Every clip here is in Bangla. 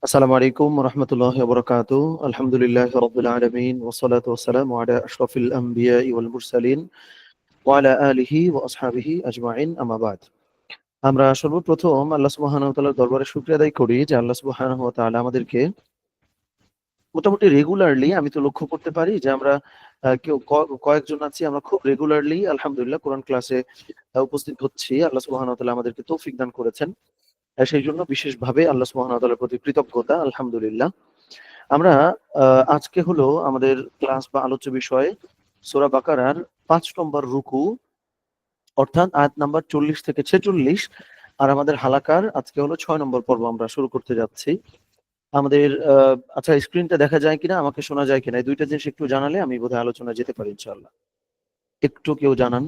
আসসালামু আলাইকুম ওয়া রাহমাতুল্লাহি ওয়া বারাকাতুহু। আলহামদুলিল্লাহি রাব্বিল আলামিন ওয়া সলাতু ওয়া সালামু আলা আশরাফিল আমবিয়াই ওয়াল মুরসালিন ওয়া আলা আলিহি ওয়া আসহাবিহি আজমাইন, আম্মা বাদ। আমরা সর্বপ্রথম আল্লাহ সুবহানাহু ওয়া তাআলার দরবারে শুকরিয়া আদায় করি যে আল্লাহ সুবহানাহু ওয়া তাআলা আমাদেরকে মোটামুটি রেগুলারলি, আমি তো লক্ষ্য করতে পারি যে আমরা কেউ কয়েকজন আছি, আমরা খুব রেগুলারলি আলহামদুলিল্লাহ কোরআন ক্লাসে উপস্থিত হচ্ছি। আল্লাহ সুবহানাহু ওয়া তাআলা আমাদেরকে তৌফিক দান করেছেন। সেই জন্য বিশেষভাবে আল্লাহ সুবহানাহু ওয়া তাআলার প্রতি কৃতজ্ঞতা, আলহামদুলিল্লাহ। আমরা আজকে হলো আমাদের ক্লাস বা আলোচ্য বিষয় সূরা বাকারার ৫ নম্বর রুকু, অর্থাৎ আয়াত নাম্বার ৪০ থেকে ৪৬। আর আমাদের হালাকার আজকে হলো ৬ নম্বর পর্ব আমরা শুরু করতে যাচ্ছি। আমাদের আচ্ছা, স্ক্রিনটা দেখা যায় কিনা, আমাকে শোনা যায় কিনা, এই দুইটা জিনিস একটু জানালে আমি বোধহয় আলোচনায় যেতে পারি ইনশাআল্লাহ। একটু কেউ জানান।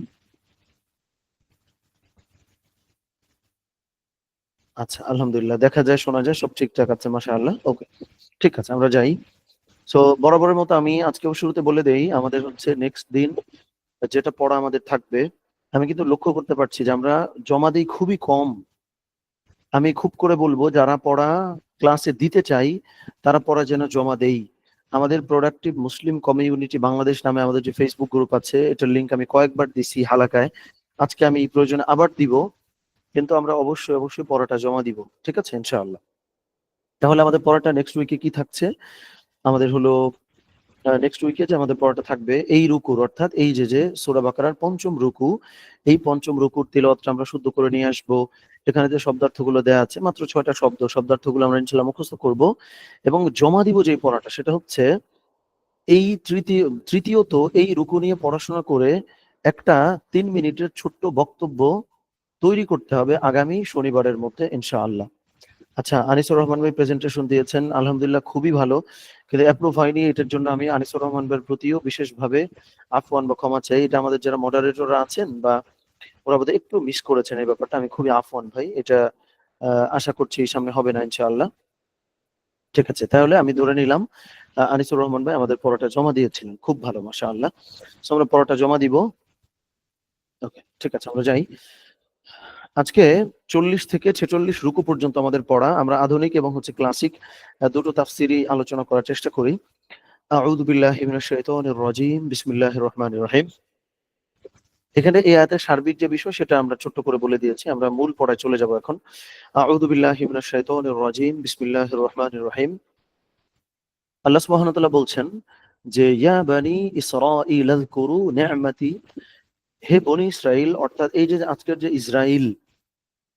আচ্ছা, আলহামদুলিল্লাহ, দেখা যায় শোনা যায় সব ঠিকঠাক আছে, মাশাআল্লাহ। ওকে, ঠিক আছে, আমরা যাই। সো বরাবরের মতো আমি আজকেও শুরুতে বলে দেই, আমাদের হচ্ছে নেক্সট দিন যেটা পড়া আমাদের থাকবে। আমি কিন্তু লক্ষ্য করতে পারছি যে আমরা জমা দিই খুবই কম। আমি খুব করে বলবো, যারা পড়া ক্লাসে দিতে চাই তারা পড়া যেন জমা দেই। আমাদের প্রোডাক্টিভ মুসলিম কমিউনিটি বাংলাদেশ নামে আমাদের যে ফেসবুক গ্রুপ আছে, এটার লিংক আমি কয়েকবার দিছি হালাকায়। আজকে আমি প্রয়োজনে আবার দিব, কিন্তু আমরা অবশ্যই অবশ্যই পড়াটা জমা দিব, ঠিক আছে ইনশাআল্লাহ। তাহলে আমাদের পড়াটা নেক্সট উইকে কি থাকছে? আমাদের হলো নেক্সট উইকে যে আমাদের পড়াটা থাকবে এই রুকুর, অর্থাৎ এই যে সূরা বাকারার পঞ্চম রুকু, এই পঞ্চম রুকুর তিলাওয়াতটা আমরা শুদ্ধ করে নিয়ে আসবো। এখানে যে শব্দার্থগুলো দেয়া আছে, মাত্র ৬টা শব্দ, শব্দার্থগুলো আমরা ইনশাআল্লাহ মুখস্থ করব এবং জমা দিব। যে পড়াটা সেটা হচ্ছে এই তৃতীয়ত এই রুকু নিয়ে পড়াশোনা করে একটা ৩ মিনিটের ছোট্ট বক্তব্য তৈরি করতে হবে আগামী শনিবারের মধ্যে ইনশাআল্লাহ। আচ্ছা, আনিসুর রহমান ভাই প্রেজেন্টেশন দিয়েছেন, আলহামদুলিল্লাহ, খুবই ভালো, কিন্তু অ্যাপ্রুভ হয়নি। এটার জন্য আমি আনিসুর রহমান ভাইয়ের প্রতিও বিশেষভাবে আফওয়ান বা ক্ষমা চাই। এটা আমাদের যারা মডারেটররা আছেন বা ওরা বোধহয় একটু মিস করেছেন এই ব্যাপারটা, আমি খুবই আফওয়ান ভাই। এটা আশা করছি সামনে হবে না ইনশাআল্লাহ। ঠিক আছে, তাহলে আমি ধরে নিলাম আনিসুর রহমান ভাই আমাদের পড়াটা জমা দিয়েছিলেন, খুব ভালো, মাশাআল্লাহ। সো আমরা পড়াটা জমা দিব। ওকে, ঠিক আছে, আমরা যাই। আজকে ৪০ থেকে ৪৬ রুকু পর্যন্ত আমাদের পড়া। আমরা আধুনিক এবং হচ্ছে ক্লাসিক দুটো তাফসিরই আলোচনা করার চেষ্টা করি। আউযু বিল্লাহি মিনাশ শাইতানির রাজীম, বিসমিল্লাহির রহমানির রহিম। এখানে এই আয়াতের সার্বিক যে বিষয় সেটা আমরা ছোট্ট করে বলে দিয়েছি। আমরা মূল পড়ায় চলে যাব এখন। আউযু বিল্লাহি মিনাশ শাইতানির রাজীম, বিসমিল্লাহির রহমানির রহিম। আল্লাহ সুবহানাহু ওয়া তাআলা বলছেন যে ইয়া বানি ইসরাঈল আযকুরু নি'মাতি, হে বনি ইসরাইল, অর্থাৎ এই যে আজকের যে ইসরাইল,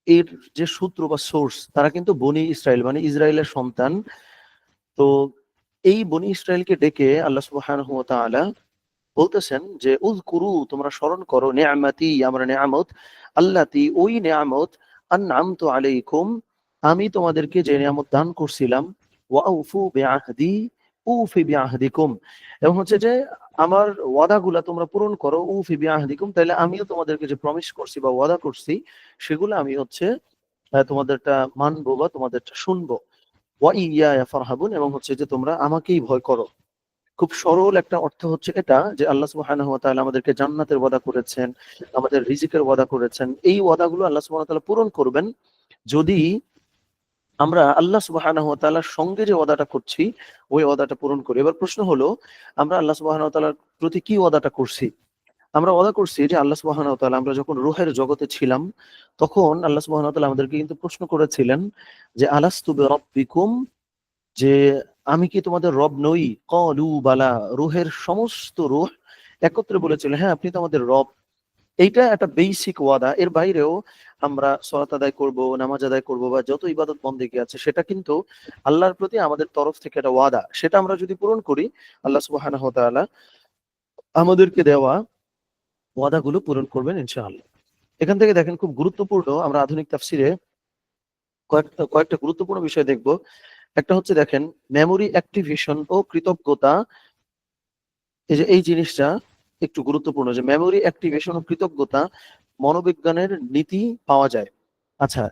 এর যে সূত্র বা সোর্স, তারা কিন্তু বনি ইসরাইল মানে ইসরায়েলের সন্তান। তো এই বনি ইসরায়েলকে ডেকে আল্লাহ সুবহানাহু ওয়া তাআলা বলতেছেন যে উযকুরু, তোমরা স্মরণ করো, নি'মাতি, আমার নিয়ামত, আল্লাতি, ওই নিয়ামত, আন'আমতু আলাইকুম, আমি তোমাদেরকে যে নিয়ামত দান করছিলাম, ওয়া আউফু বিআহদি, উফি বিআহদিকুম, এবং হচ্ছে যে আমার ওয়াদাগুলা তোমরা পূরণ করো, উফি বিআহদিকুম, তাহলে আমিও তোমাদেরকে যে প্রমিস করছি বা ওয়াদা করছি সেগুলো আমি হচ্ছে তোমাদেরটা মানবো বা তোমাদেরটা শুনবো। ওয়া ইয়ায়া ফারহাবুন, এবং হচ্ছে যে তোমরা আমাকেই ভয় করো। খুব সরল একটা অর্থ হচ্ছে এটা, যে আল্লাহ সুবহানাহু ওয়া তাআলা আমাদেরকে জান্নাতের ওয়াদা করেছেন, আমাদের রিজিকের ওয়াদা করেছেন। এই ওয়াদাগুলো আল্লাহ সুবহানাহু ওয়া তাআলা পূরণ করবেন যদি আমরা আল্লাহ সুবহানাহু ওয়া তাআলার সঙ্গে যে ওয়াদাটা করছি ওই ওয়াদাটা পূরণ করি। এবার প্রশ্ন হলো, আমরা আল্লাহ সুবহানাহু ওয়া তাআলার প্রতি কি ওয়াদাটা করছি? আমরা ওয়াদা করছি যে আল্লাহ সুবহানাহু ওয়া তাআলা, আমরা যখন রূহের জগতে ছিলাম তখন আল্লাহ সুবহানাহু ওয়া তাআলা আমাদেরকে কিন্তু প্রশ্ন করেছিলেন যে আলাস্তু বিরাব্বিকুম, যে আমি কি তোমাদের রব নই? ক্বালু বালা, রূহের সমস্ত রূহ একত্রে বলেছিল, হ্যাঁ, আপনি তো আমাদের রব। এইটা একটা বেসিক ওয়াদা। এর বাইরেও আমরা সালাত আদায় করব, নামাজ আদায় করব বা যত ইবাদত বন্দেগী আছে সেটা কিন্তু আল্লাহর প্রতি আমাদের তরফ থেকে একটা ওয়াদা। সেটা আমরা যদি পূরণ করি, আল্লাহ সুবহানাহু ওয়া তাআলা আমাদেরকে দেওয়া ওয়াদাগুলো পূরণ করবেন ইনশাআল্লাহ। এখান থেকে দেখেন, খুব গুরুত্বপূর্ণ, আমরা আধুনিক তাফসিরে কয়েকটা গুরুত্বপূর্ণ বিষয় দেখব। একটা হচ্ছে দেখেন, মেমোরি অ্যাক্টিভেশন ও কৃতজ্ঞতা। এই যে এই জিনিসটা একটু গুরুত্বপূর্ণ, যে মেমোরি অ্যাক্টিভেশন ও কৃতজ্ঞতা মনোবিজ্ঞানের নীতি পাওয়া যায়। আচ্ছা,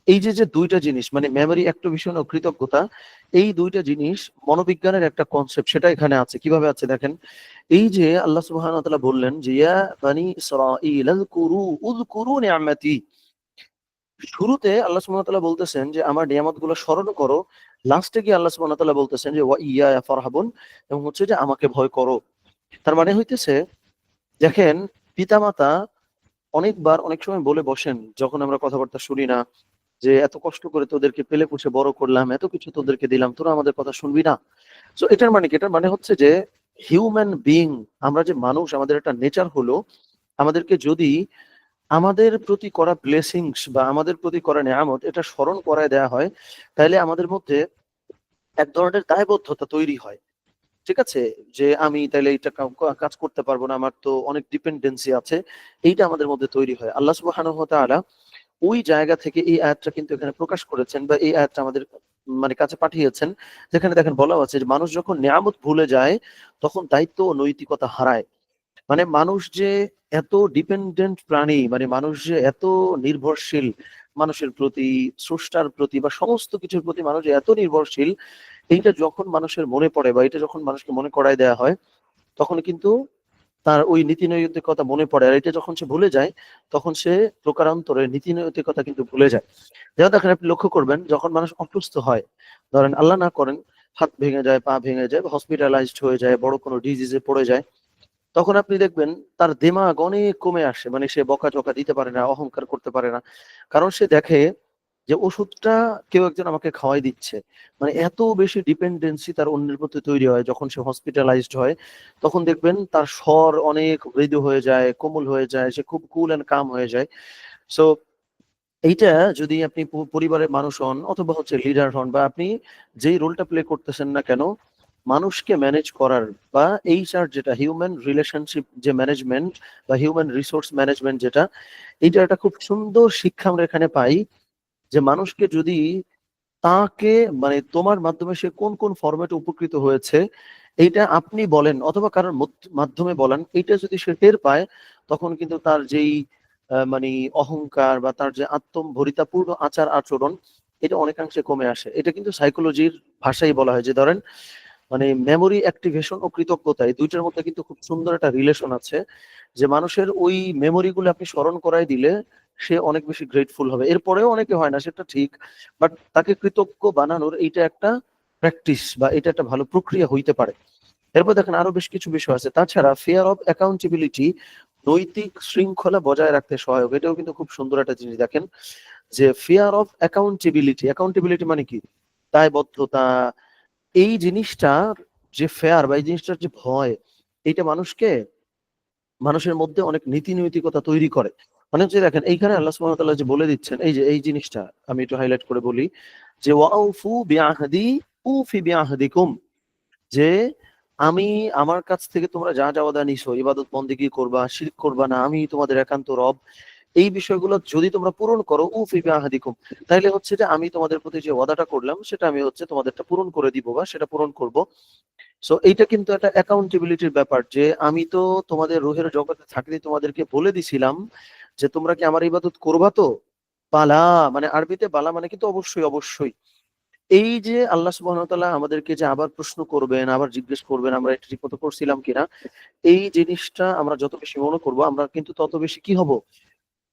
এই যে দুইটা জিনিস মানে মেমোরি অ্যাক্টিভেশন ও কৃতজ্ঞতা, এই দুইটা জিনিস মনোবিজ্ঞানের একটা কনসেপ্ট, সেটা এখানে আছে। কিভাবে আছে দেখেন, এই যে আল্লাহ সুবহানাহু ওয়া তাআলা বললেন যে ইয়া বানি ইসরাঈল আযকুরু উযকুরু নি'মাতি, শুরুতে আল্লাহ সুবহানাহু ওয়া তাআলা বলতেছেন যে আমার নিয়ামতগুলো স্মরণ করো, লাস্টে গিয়ে আল্লাহ সুবহানাহু ওয়া তাআলা বলতেছেন যে ওয়া ইয়া ফারহাবুন, এবং হচ্ছে যে আমাকে ভয় করো। তার মানে হইতেছে, দেখেন, পিতামাতা অনেকবার অনেক সময় বলে বসেন যখন আমরা কথাবার্তা শুনি না, যে এত কষ্ট করে তোদেরকে পেলে পুষে বড় করলাম, এত কিছু তোদেরকে দিলাম, তোরা আমাদের কথা শুনবি না। তো এটার মানে কি? এটার মানে হচ্ছে যে হিউম্যান বিইং, আমরা যে মানুষ, আমাদের একটা নেচার হলো, আমাদেরকে যদি আমাদের প্রতি করা ব্লেসিংস বা আমাদের প্রতি করা নেয়ামত এটা স্মরণ করায় দেয়া হয়, তাহলে আমাদের মধ্যে এক ধরনের দায়বদ্ধতা তৈরি হয়। ঠিক আছে? যে আমি তাইলে এইটা কাজ করতে পারবো না, আমার তো অনেক ডিপেন্ডেন্সি আছে। এইটা আমাদের মধ্যে তৈরি হয়। আল্লাহ সুবহানাহু ওয়া তাআলা ওই জায়গা থেকে এই আয়াতটা কিন্তু এখানে প্রকাশ করেছেন, বা এই আয়াতটা আমাদের মানে কাছে পাঠিয়েছেন, যেখানে দেখেন বলা আছে যে মানুষ যখন নিয়ামত ভুলে যায় তখন দায়িত্ব ও নৈতিকতা হারায়। মানে মানুষ যে এত ডিপেন্ডেন্ট প্রাণী, মানে মানুষ যে এত নির্ভরশীল মানুষের প্রতি, স্রষ্টার প্রতি বা সমস্ত কিছুর প্রতি মানুষ যে এত নির্ভরশীল, এইটা যখন মানুষের মনে পড়ে বা এটা যখন মানুষকে মনে করায় দেয়া হয়, তখন কিন্তু তার ওই নীতি নৈতিকতা মনে পড়ে। আর এটা যখন সে ভুলে যায়, তখন সে প্রকারান্তরে নীতি নৈতিকতা কিন্তু ভুলে যায়। যেমন দেখেন, আপনি লক্ষ্য করবেন যখন মানুষ অসুস্থ হয়, ধরেন আল্লাহ না করেন হাত ভেঙে যায়, পা ভেঙে যায়, হসপিটালাইজড হয়ে যায়, বড় কোনো ডিজিজে পড়ে যায়, তখন আপনি দেখবেন তার দিমাগ অনেক কমে আসে। মানে সে বকাঝকা দিতে পারে না, অহংকার করতে পারে না। কারণ সে দেখে যে ওষুধটা কেউ একজন আমাকে খাওয়াই দিচ্ছে। মানে এত বেশি ডিপেন্ডেন্সি তার অন্যের প্রতি তৈরি হয় যখন সে হসপিটালাইজড হয়। তখন দেখবেন তার স্বর অনেক মৃদু হয়ে যায়, কোমল হয়ে যায়, সে খুব কুল অ্যান্ড কাম হয়ে যায়। সো এইটা যদি আপনি পরিবারের মানুষ হন অথবা হচ্ছে লিডার হন, বা আপনি যেই রোলটা প্লে করতেছেন না কেন, মানুষকে ম্যানেজ করার বা এইচআর যেটা হিউম্যান রিলেশনশিপ যে ম্যানেজমেন্ট বা হিউম্যান রিসোর্স ম্যানেজমেন্ট যেটা, এইটা একটা খুব সুন্দর শিক্ষা আমরা এখানে পাই। যে মানুষকে যদি তাকে, মানে তোমার মাধ্যমে সে কোন কোন ফরম্যাটে উপকৃত হয়েছে এইটা আপনি বলেন অথবা কারোর মাধ্যমে বলেন, এইটা যদি সে টের পায়, তখন কিন্তু তার যেই মানে অহংকার বা তার যে আত্মম্ভরিতাপূর্ণ আচার আচরণ, এটা অনেকাংশে কমে আসে। এটা কিন্তু সাইকোলজির ভাষাই বলা হয় যে ধরেন, মানে মেমোরি অ্যাক্টিভেশন ও কৃতজ্ঞতা এই দুইটার মধ্যে কিন্তু খুব সুন্দর একটা রিলেশন আছে। যে মানুষের ওই মেমোরি গুলো আপনি স্মরণ করায় দিলে সে অনেক বেশি গ্রেটফুল হবে। এরপরেও অনেকে হয় না, সেটা ঠিক, বাট তাকে কৃতজ্ঞ বানানোর এইটা একটা প্র্যাকটিস বা এটা একটা ভালো প্রক্রিয়া হইতে পারে। এরপর দেখেন আরো বেশ কিছু বিষয় আছে। তাছাড়া ফিয়ার অফ অ্যাকাউন্টেবিলিটি নৈতিক শৃঙ্খলা বজায় রাখতে সহায়ক। এটাও কিন্তু খুব সুন্দর একটা জিনিস। দেখেন যে ফিয়ার অফ অ্যাকাউন্টেবিলিটি, অ্যাকাউন্টেবিলিটি মানে কি? দায়বদ্ধতা। এই জিনিসটার যে ফেয়ার বা এই জিনিসটার যে ভয়, এইটা মানুষের মধ্যে অনেক নীতি নৈতিকতা তৈরি করে। মানে হচ্ছে দেখেন এইখানে আল্লাহ সুবহানাহু ওয়া তাআলা যে বলে দিচ্ছেন, এই যে এই জিনিসটা আমি একটু হাইলাইট করে বলি, যে ওয়াউফু বিআহদি উফি বিআহদিকুম, যে আমি আমার কাছ থেকে তোমরা যা যা ওয়াদা নিছো, ইবাদত বন্দেগী করবা, শিরক করবা না, আমি তোমাদের একান্ত রব, এই বিষয়গুলো যদি তোমরা পূরণ করো উফি বিআহদিকুম, তাইলে হচ্ছে যে আমি তোমাদের প্রতি যে ওয়াদাটা করলাম সেটা আমি হচ্ছে তোমাদেরটা পূরণ করে দিব বা সেটা পূরণ করব। সো এইটা কিন্তু একটা অ্যাকাউন্টেবিলিটির ব্যাপার, যে আমি তো তোমাদের রুহের জগতে থাকতে তোমাদেরকে বলে দিছিলাম যে তোমরা কি আমার ইবাদত করবা তো? বালা, মানে আরবিতে বালা মানে কিন্তু অবশ্যই অবশ্যই। এই যে আল্লাহ সুবহানাহু ওয়া তাআলা আমাদেরকে যে আবার প্রশ্ন করবেন, আবার জিজ্ঞেস করবেন আমরা এটা ঠিক মতো করছিলাম কিনা, এই জিনিসটা আমরা যত বেশি মনে করবো আমরা কিন্তু তত বেশি কি হব,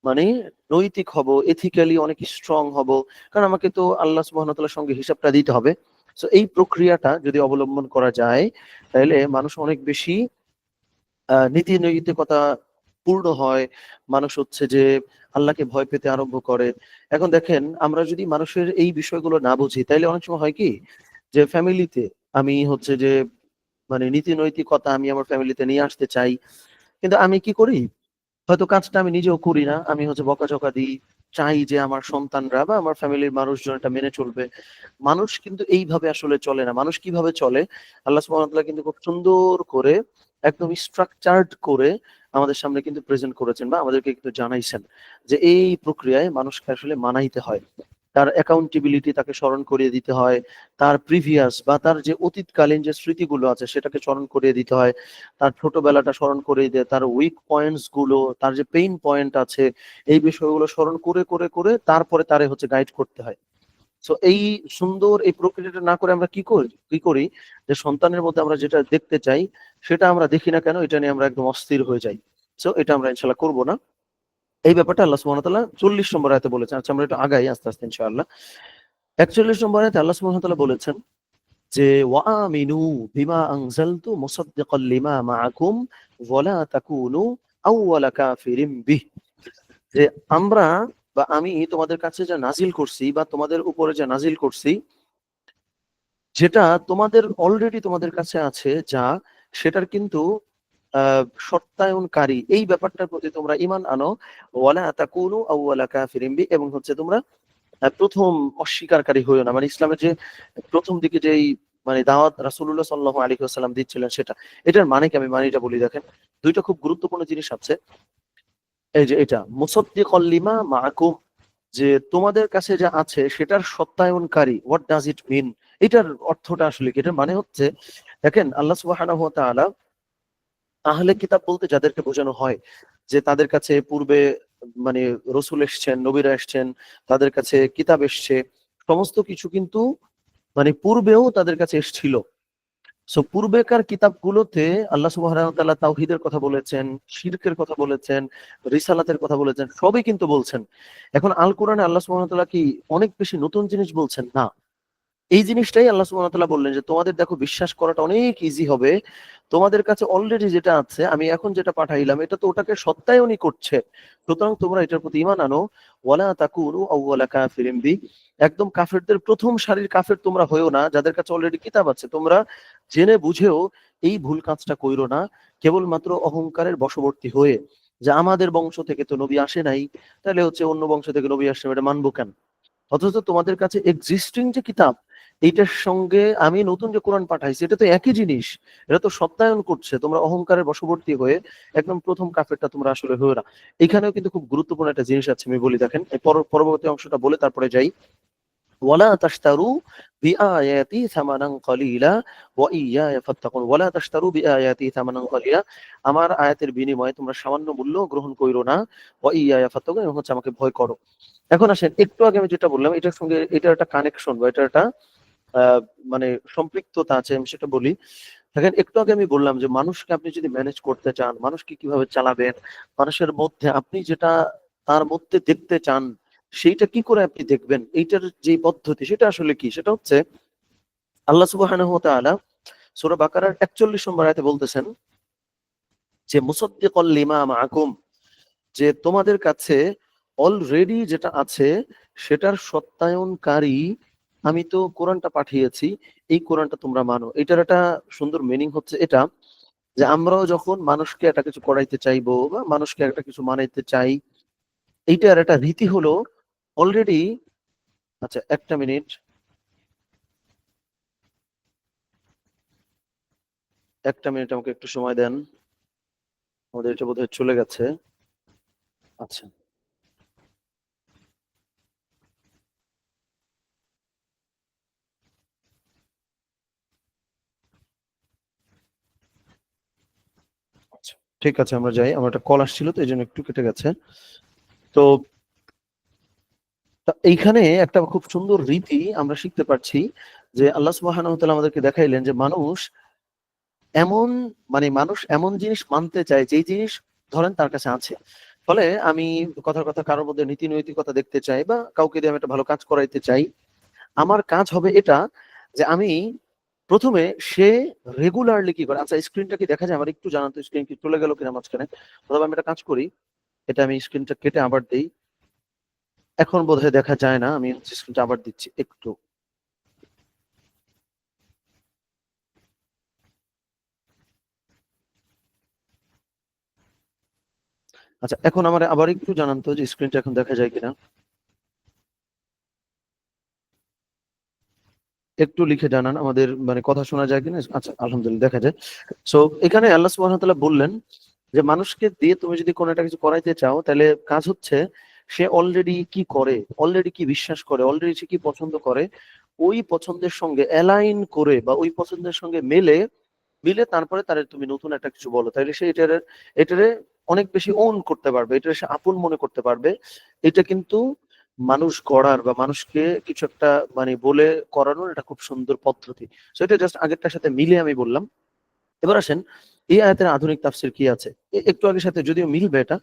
মানে নৈতিক হব, এথিক্যালি অনেক স্ট্রং হব। কারণ আমাকে তো আল্লাহ সুবহানাহু ওয়া তাআলার সঙ্গে হিসাবটা দিতে হবে। সো এই প্রক্রিয়াটা যদি অবলম্বন করা যায়, তাহলে মানুষ অনেক বেশি নীতি নৈতিকতা পূর্ণ হয়। মানুষ হচ্ছে যে আল্লাহকে ভয় পেতে আরম্ভ করে। এখন দেখেন আমরা যদি মানুষের এই বিষয়গুলো না বুঝি, তাইলে অনেক সময় হয় কি, যে ফ্যামিলিতে আমি হচ্ছে যে মানে নীতি নৈতিকতা আমি আমার ফ্যামিলিতে নিয়ে আসতে চাই, কিন্তু আমি কি করি, হয়তো কাজটা আমি নিজেও করি না, আমি হচ্ছে বকাঝকা দিই, চাই যে আমার সন্তানরা বা আমার ফ্যামিলির মানুষজন এটা মেনে চলবে। মানুষ কিন্তু এইভাবে আসলে চলে না। মানুষ কিভাবে চলে, আল্লাহ সুবহানাহু ওয়া তাআলা কিন্তু খুব সুন্দর করে একদম স্ট্রাকচারড করে আমাদের সামনে কিন্তু প্রেজেন্ট করেছেন বা আমাদেরকে কিন্তু জানাইছেন যে এই প্রক্রিয়ায় মানুষকে আসলে মানাইতে হয়। তার অ্যাকাউন্টেবিলিটি তাকে স্মরণ করিয়ে দিতে হয়। তার প্রিভিয়াস বা তার যে অতীতকালীন যে স্মৃতিগুলো আছে সেটাকে স্মরণ করিয়ে দিতে হয়। তার ছোটবেলাটা স্মরণ করিয়ে দিয়ে তার উইক পয়েন্টস গুলো, তার যে পেইন পয়েন্ট আছে, এই বিষয়গুলো স্মরণ করে তারপরে তারে হচ্ছে গাইড করতে হয়। সো এই সুন্দর এই প্রক্রিয়াটা না করে আমরা কি করি, যে সন্তানের মধ্যে আমরা যেটা দেখতে চাই সেটা আমরা দেখি না কেন, এটা নিয়ে আমরা একদম অস্থির হয়ে যাই। সো এটা আমরা ইনশাআল্লাহ করব না। এই ব্যাপারটা আল্লাহ সুবহানাহু ওয়া তাআলা 40 নম্বর আয়াতে বলেছেন। আচ্ছা আমরা একটু আগাই আস্তে আস্তে ইনশাআল্লাহ। 41 নম্বর আয়াতে আল্লাহ সুবহানাহু ওয়া তাআলা বলেছেন যে ওয়া আমিনু বিমা আনজালতু মুসাদ্দিকাল লিমা মাআকুম ওয়া লা তাকুনু আউওয়ালা কাফিরিন বিহ। যে আমরা বা আমি তোমাদের কাছে যা নাজিল করছি বা তোমাদের উপরে যা নাজিল করছি, যেটা তোমাদের অলরেডি তোমাদের কাছে আছে যা, সেটার কিন্তু সত্যায়নকারী এই ব্যাপারটার প্রতি তোমরা ঈমান আনো। ওয়ালা তাকুনু আউওয়ালা কাফিরিন বিহ, এবং হচ্ছে তোমরা প্রথম অস্বীকারী হইও না। মানে ইসলামের যে প্রথম দিকে যেই মানে দাওয়াত রাসূলুল্লাহ সাল্লাল্লাহু আলাইহি ওয়াসাল্লাম দিচ্ছিলেন সেটা। এটার মানে কি, আমি মানেটা বলি দেখেন। দুইটা খুব গুরুত্বপূর্ণ জিনিস আছে। এই যে এটা মুসাদ্দিকাল লিমা মাআকুম, যে তোমাদের কাছে যা আছে সেটার সত্যায়নকারী। হোয়াট ডাজ ইট মিন? এটার অর্থটা আসলে কি? এটার মানে হচ্ছে, দেখেন আল্লাহ সুবহানাহু ওয়া তাআলা আহলে কিতাব বলতে যাদেরকে বোঝানো হয় যে তাদের কাছে পূর্বে মানে রসুল এসছেন, নবীরা এসছেন, তাদের কাছে কিতাব এসছে, সমস্ত কিছু কিন্তু মানে পূর্বেও তাদের কাছে এসছিল। সো পূর্বেকার কিতাবগুলোতে আল্লাহ সুবহানাহু ওয়া তাআলা তাওহীদের কথা বলেছেন, শিরকের কথা বলেছেন, রিসালাতের কথা বলেছেন, সবই কিন্তু বলছেন। এখন আল কোরআনে আল্লাহ সুবহানাহু ওয়া তাআলা কি অনেক বেশি নতুন জিনিস বলছেন? না। এই জিনিসটাই আল্লাহ সুবহানাহু ওয়া তাআলা বললেন যে তোমাদের দেখো বিশ্বাস করাটা অনেক ইজি হবে। তোমাদের কাছে অলরেডি যেটা আছে, আমি এখন যেটা পাঠাইলাম, এটা তো ওটাকে সত্যায়নই করছে। সুতরাং তোমরা এটার প্রতি ঈমান আনো। ওয়ালা তাকুনু আউওয়ালা কাফিরিন বি, একদম কাফেরদের প্রথম সারির কাফের তোমরা হইও না, যাদের কাছে অলরেডি কিতাব আছে। তোমরা জেনে বুঝেও এই ভুল কাজটা কইরো না, কেবলমাত্র অহংকারের বশবর্তী হয়ে যে আমাদের বংশ থেকে তো নবী আসে নাই, তাহলে হচ্ছে অন্য বংশ থেকে নবী আসছে, এটা মানবো কেন? অথচ তোমাদের কাছে এক্সিস্টিং যে কিতাব, এইটার সঙ্গে আমি নতুন যে কোরআন পাঠাইছি, এটা তো একই জিনিস, এটা তো সত্যায়ন করছে। তোমরা অহংকারের বশবর্তী হয়ে একদম প্রথম কাফেরটা তোমরা আসলে হয়ে না। এখানেও কিন্তু খুব গুরুত্বপূর্ণ একটা জিনিস আছে, আমি বলি দেখেন। এই পরবর্তী অংশটা বলে তারপরে যাই। ওয়ালা তাশতারু বিআয়াতি সামানান কলিলা ওয়া ইয়া ফাত্তাকুন। ওয়ালা তাশতারু বিআয়াতি সামানান কলিলা, আমার আয়াতের বিনিময়ে তোমরা সামান্য মূল্য গ্রহণ কইরো না। ওয়া ইয়া ফাত্তাকুন, এবং হচ্ছে আমাকে ভয় করো। এখন আসেন, একটু আগে আমি যেটা বললাম এটার সঙ্গে এটার একটা কানেকশন বা এটার একটা আহ, মানে সম্পৃক্ততা আছে, আমি সেটা বলি। দেখেন, একটু আগে আমি বললাম যে মানুষকে আপনি যদি ম্যানেজ করতে চান, মানুষকে কিভাবে চালাবেন, মানুষের মধ্যে আপনি যেটা তার মধ্যে দেখতে চান সেইটা কি করে আপনি দেখবেন, এইটার যে পদ্ধতি সেটা আসলে কি, সেটা হচ্ছে আল্লাহ সুবহানাহু ওয়া তাআলা সূরা বাকারার 41 নম্বর আয়াতে বলতেছেন যে মুসাদ্দিকাল লিমা মাআকুম, যে তোমাদের কাছে অলরেডি যেটা আছে সেটার সত্যায়নকারী আমি তো কোরআনটা পাঠিয়েছি, এই কোরআনটা তোমরা মানো। এটার একটা সুন্দর মিনিং হচ্ছে এটা, যে আমরাও যখন মানুষকে একটা কিছু করাইতে চাইবো বা মানুষকে একটা কিছু মানাইতে চাই, এইটার একটা রীতি হলো অলরেডি। আচ্ছা একটা মিনিট, একটা মিনিট আমাকে একটু সময় দেন। আমাদের এটা বোধহয় চলে গেছে। আচ্ছা আচ্ছা, ঠিক আছে আমরা যাই। আমার একটা কল আসছিল তো এই জন্য একটু কেটে গেছে। তো এইখানে একটা খুব সুন্দর রীতি আমরা শিখতে পারছি, যে আল্লাহ সুবহানাহু ওয়া তাআলা আমাদেরকে দেখাইলেন যে মানুষ এমন মানে মানুষ এমন জিনিস মানতে চায় যেই জিনিস ধরেন তার কাছে আছে। ফলে আমি কথার কথা কারোর মধ্যে নীতি নৈতিকতা দেখতে চাই বা কাউকে দিয়ে আমি একটা ভালো কাজ করাইতে চাই, আমার কাজ হবে এটা, যে আমি প্রথমে সে রেগুলারলি কি করে। আচ্ছা স্ক্রিনটা কি দেখা যায়? আমার একটু জানান তো, স্ক্রিন কি চলে গেল কিনা মাঝখানে? অথবা আমি একটা কাজ করি, এটা আমি স্ক্রিনটা কেটে আবার দেই। এখন বোধহয় দেখা যায় না, আমি স্ক্রিনটা আবার দিচ্ছি একটু। আচ্ছা এখন আমার আবার একটু জানান তো যে স্ক্রিনটা এখন দেখা যায় কিনা, একটু লিখে জানান আমাদের, মানে কথা শোনা যায় কিনা। আচ্ছা আলহামদুলিল্লাহ দেখা যায়। সো এখানে আল্লাহ সুবহানাহু ওয়া তাআলা বললেন যে মানুষকে দিয়ে তুমি যদি কোনো একটা কিছু করাইতে চাও, তাহলে কাজ হচ্ছে সে অলরেডি কি করে, অলরেডি কি বিশ্বাস করে, অলরেডি সে কি পছন্দ করে, ওই পছন্দের সঙ্গে অ্যালাইন করে বা ওই পছন্দের সঙ্গে মেলে মিলে তারপরে তার তুমি নতুন একটা কিছু বলো, তাহলে সে এটারে অনেক বেশি ওন করতে পারবে, এটা সে আপন মনে করতে পারবে। এটা কিন্তু মানুষ গড়ার বা মানুষকে কিছু একটা মানে বলে করানোর এটা খুব সুন্দর পদ্ধতি। সো এটা জাস্ট আগেরটার সাথে মিলে আমি বললাম। এবার আসেন, এই আয়াতের আধুনিক তাফসীর কি আছে? একটু আগের সাথে যদিও মিলবে এটা,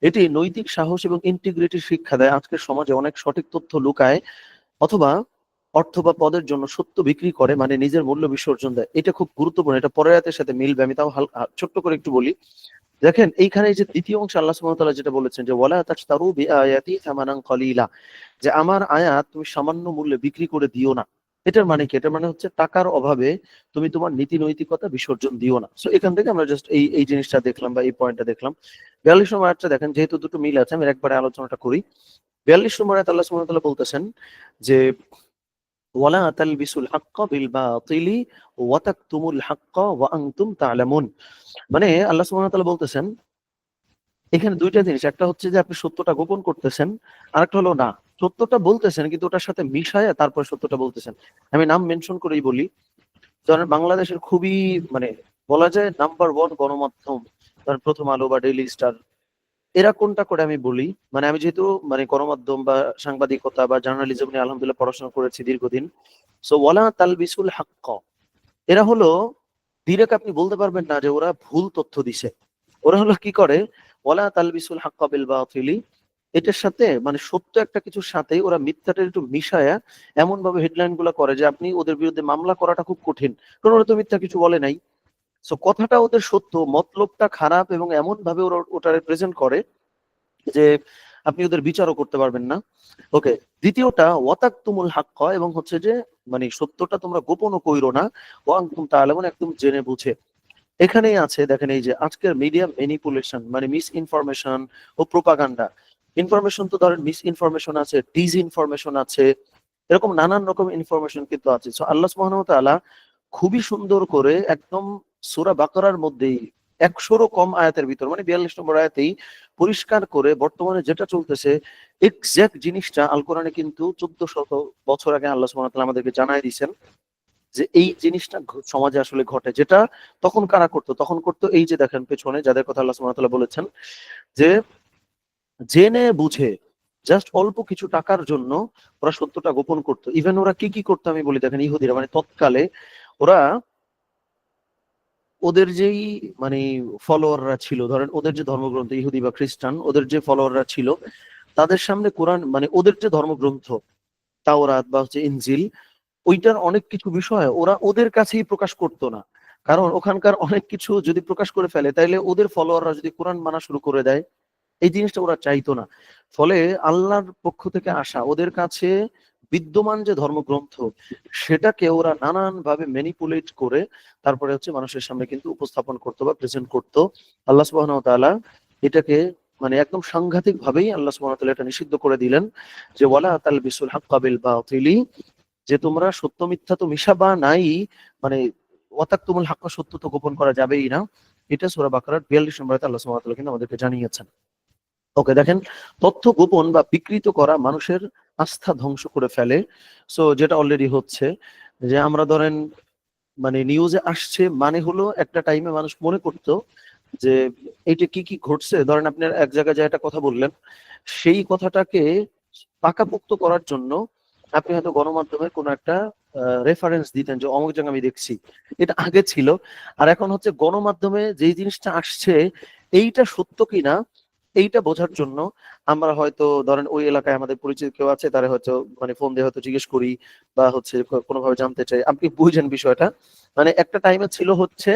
এটি নৈতিক সাহস এবং ইন্টিগ্রিটির শিক্ষা দেয়। আজকের সমাজে অনেক সঠিক তথ্য লুকায় অথবা অর্থ বা পদের জন্য সত্য বিক্রি করে, মানে নিজের মূল্য বিসর্জন দেয়। এটা খুব গুরুত্বপূর্ণ, এটা পরের আয়াতের সাথে মিলবে, আমি তাও ছোট্ট করে একটু বলি। দেখেন এইখানে এই যে দ্বিতীয় অংশে আল্লাহ সুবহানাহু ওয়া তাআলা যেটা বলেছেন যে ওয়ালা তাশতারু বিআয়াতি থামানান কলিলা, যে আমার আয়াত তুমি সামান্য মূল্যে বিক্রি করে দিও না। এটার মানে কি? এটার মানে হচ্ছে টাকার অভাবে তুমি তোমার নীতি নৈতিকতা বিসর্জন দিও না। সো এখান থেকে আমরা জাস্ট এই জিনিসটা দেখলাম বা এই পয়েন্টটা দেখলাম। 42 নম্বর আয়াতটা দেখেন, যেহেতু দুটো মিল আছে আমি একবারে আলোচনাটা করি। 42 নম্বর আয়াত আল্লাহ সুবহানাহু ওয়া তাআলা বলতেছেন যে ওয়ালা তালবিসুল হাক্কা বিল বাতিলি ওয়া তাকতুমুল হাক্কা ওয়া আনতুম তা'লামুন। মানে আল্লাহ সুবহানাহু ওয়া তাআলা বলতেছেন এখানে দুইটা জিনিস, একটা হচ্ছে যে আপনি সত্যটা গোপন করতেছেন, আরেকটা হলো না সত্যটা বলতেছেন কিন্তু ওটার সাথে মিশায়া তারপর সত্যটা বলতেছেন। আমি নাম মেনশন করেই বলি, ধরেন বাংলাদেশের খুবই মানে বলা যায় নাম্বার ওয়ান গণমাধ্যম, ধরেন প্রথম আলো বা ডেইলি স্টার, এরা কোনটা করে আমি বলি, মানে আমি যেহেতু মানে গণমাধ্যম বা সাংবাদিকতা বা জার্নালিজম নিয়ে আলহামদুলিল্লাহ পড়াশোনা করেছি দীর্ঘদিন। সো ওয়ালা তালবিসুল হাক্ক, এরা হলো ডিরেক্ট আপনি বলতে পারবেন না যে ওরা ভুল তথ্য দিছে। ওরা হলো কি করে, ওয়ালা তালবিসুল হাক্কা বিল বাতিলি, এটার সাথে মানে সত্য একটা কিছুর সাথে ওরা মিথ্যাটা একটু মিশায়া এমন ভাবে হেডলাইন গুলা করে যে আপনি ওদের বিরুদ্ধে মামলা করাটা খুব কঠিন, কারণ ওরা তো মিথ্যা কিছু বলে নাই। সো কথাটা ওদের সত্য, মতলবটা খারাপ, এবং এমন ভাবে ওরা ওটা রিপ্রেজেন্ট করে যে আপনি ওদের বিচারও করতে পারবেন না। ওকে, দ্বিতীয়টা ওয়াতাকতুমুল হাক্কা, এবং হচ্ছে যে মানে সত্যটা তোমরা গোপনও কইরো না, ওয়া আনতুম তাআলামুন, একদম জেনে বুঝে। এখানেই আছে দেখেন এই যে আজকের মিডিয়া ম্যানিপুলেশন, মানে মিস ইনফরমেশন ও প্রোপাগান্ডা। ইনফরমেশন তো ধরেন মিস ইনফরমেশন আছে, ডিস ইনফরমেশন আছে, এরকম নানান রকম ইনফরমেশন কিন্তু আছে। সো আল্লাহ সুবহানাহু ওয়া তাআলা খুবই সুন্দর করে একদম সূরা বাকারার মধ্যেই 100রও কম আয়াতের ভিতর, মানে 42 নম্বর আয়াতেই পরিষ্কার করে বর্তমানে যেটা চলতেছে এক্সাক্ট জিনিসটা আল কোরআনে কিন্তু 1400 বছর আগে আল্লাহ সুবহানাহু ওয়া তাআলা আমাদেরকে জানাই দিয়েছেন যে এই জিনিসটা সমাজে আসলে ঘটে। যেটা তখন কারা করতো? তখন করতো এই যে দেখেন পেছনে যাদের কথা আল্লাহ সুবহানাহু ওয়া তাআলা বলেছেন যে জেনে বুঝে জাস্ট অল্প কিছু টাকার জন্য ওরা সত্যটা গোপন করতো। ইভেন ওরা কি কি করতো আমি বলি, দেখেন ইহুদিরা মানে তৎকালে ওরা ওদের যেই মানে ফলোয়াররা ছিল, ধরেন ওদের যে ধর্মগ্রন্থ ইহুদি বা খ্রিস্টান, ওদের যে ফলোয়াররা ছিল তাদের সামনে কোরআন মানে ওদের যে ধর্মগ্রন্থ তাওরাত বা হচ্ছে ইনজিল, ওইটার অনেক কিছু বিষয় ওরা ওদের কাছেই প্রকাশ করতো না। কারণ ওখানকার অনেক কিছু যদি প্রকাশ করে ফেলে তাইলে ওদের ফলোয়াররা যদি কোরআন মানা শুরু করে দেয়, এই জিনিসটা ওরা চাইতো না। ফলে আল্লাহর পক্ষ থেকে আসা ওদের কাছে বিদ্যমান যে ধর্মগ্রন্থ সেটাকে ওরা নানান ভাবে ম্যানিপুলেট করে তারপরে হচ্ছে মানুষের সামনে কিন্তু উপস্থাপন করতো বা প্রেজেন্ট করতো। আল্লাহ সুবহানাহু ওয়া তাআলা এটাকে মানে একদম সাংঘাতিক ভাবেই আল্লাহ সুবহানাহু ওয়া তাআলা এটা নিষিদ্ধ করে দিলেন যে ওয়ালা তালবিসুল হাক্কা বিল বাতিলি, যে তোমরা সত্য মিথ্যা তো মিশাবা নাই, মানে ওয়াতাকতুমুল হাক্কা, সত্য তো গোপন করা যাবেই না। এটা সূরা বাকারার 42 নম্বর আয়াতে আল্লাহ সুবহানাহু ওয়া তাআলা কিন্তু আমাদেরকে জানিয়েছেন। ওকে, দেখেন তথ্য গোপন বা বিকৃত করা মানুষের আস্থা ধ্বংস করে ফেলে। সো যেটা অলরেডি হচ্ছে, যে আমরা ধরেন মানে নিউজে আসছে মানে হলো একটা টাইমে মানুষ মনে করতো যে এইটা কি কি ঘটছে, ধরেন আপনি এক জায়গায় যে একটা কথা বললেন সেই কথাটাকে পাকাপোক্ত করার জন্য আপনি হয়তো গণমাধ্যমের কোনো একটা রেফারেন্স দিতেন যে অমুক জায়গায় আমি দেখছি। এটা আগে ছিল। আর এখন হচ্ছে গণমাধ্যমে যেই জিনিসটা আসছে এইটা সত্য কিনা এইটা বোঝার জন্য আমরা হয়তো ধরেন ওই এলাকায় আমাদের পরিচিত কেউ আছে, তারা হয়তো মানে ফোন দিয়ে হয়তো জিজ্ঞেস করি বা হচ্ছে কোনোভাবে জানতে চাই। আপনি বুঝেন বিষয়টা, মানে একটা টাইমে ছিল হচ্ছে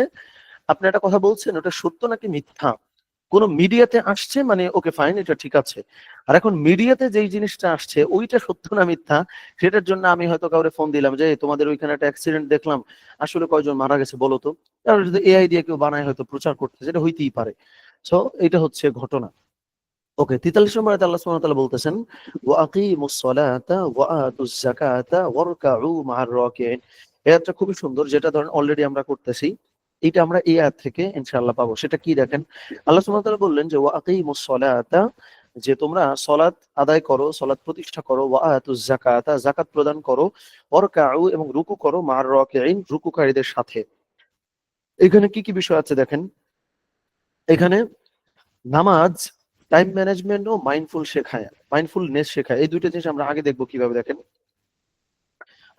আপনি একটা কথা বলছেন ওটা সত্য নাকি মিথ্যা, কোন মিডিয়াতে আসছে মানে ওকে ফাইন এটা ঠিক আছে। আর এখন মিডিয়াতে যেই জিনিসটা আসছে ওইটা সত্য না মিথ্যা, সেটার জন্য আমি হয়তো কাউরে ফোন দিলাম যে তোমাদের ওইখানে একটা অ্যাক্সিডেন্ট দেখলাম, আসলে কয়জন মারা গেছে বলো তো। তাহলে যদি এআই দিয়ে কেউ বানায় হয়তো প্রচার করতে, যেটা হইতেই পারে। সো এটা হচ্ছে ঘটনা। ওকে, 43 নম্বর আয়াতে আল্লাহ সুবহানাহু ওয়া তাআলা বলতেছেন ওয়া আকিমুস সালাতা ওয়া আতুজ যাকাতা ওয়ারকাউ মা'আর রাকিঈন। এই আয়াতটা খুবই সুন্দর, যেটা ধরেন অলরেডি আমরা করতেছি। এটা আমরা এই আয়াত থেকে ইনশাআল্লাহ পাবো। সেটা কি দেখেন, আল্লাহ সুবহানাহু ওয়া তাআলা বললেন যে ওয়া আকিমুস সালাতা, যে তোমরা সালাত আদায় করো, সালাত প্রতিষ্ঠা করো, ওয়া আতুজ যাকাতা, যাকাত প্রদান করো, ওয়ারকাউ, এবং রুকু করো, মা'আর রাকিঈন, রুকুকারীদের সাথে। এখানে কি কি বিষয় আছে দেখেন, এখানে নামাজ, টাইম ম্যানেজমেন্ট ও মাইন্ডফুলনেস শেখায়। এই দুইটা জিনিস আমরা আগে দেখবো কিভাবে, দেখেন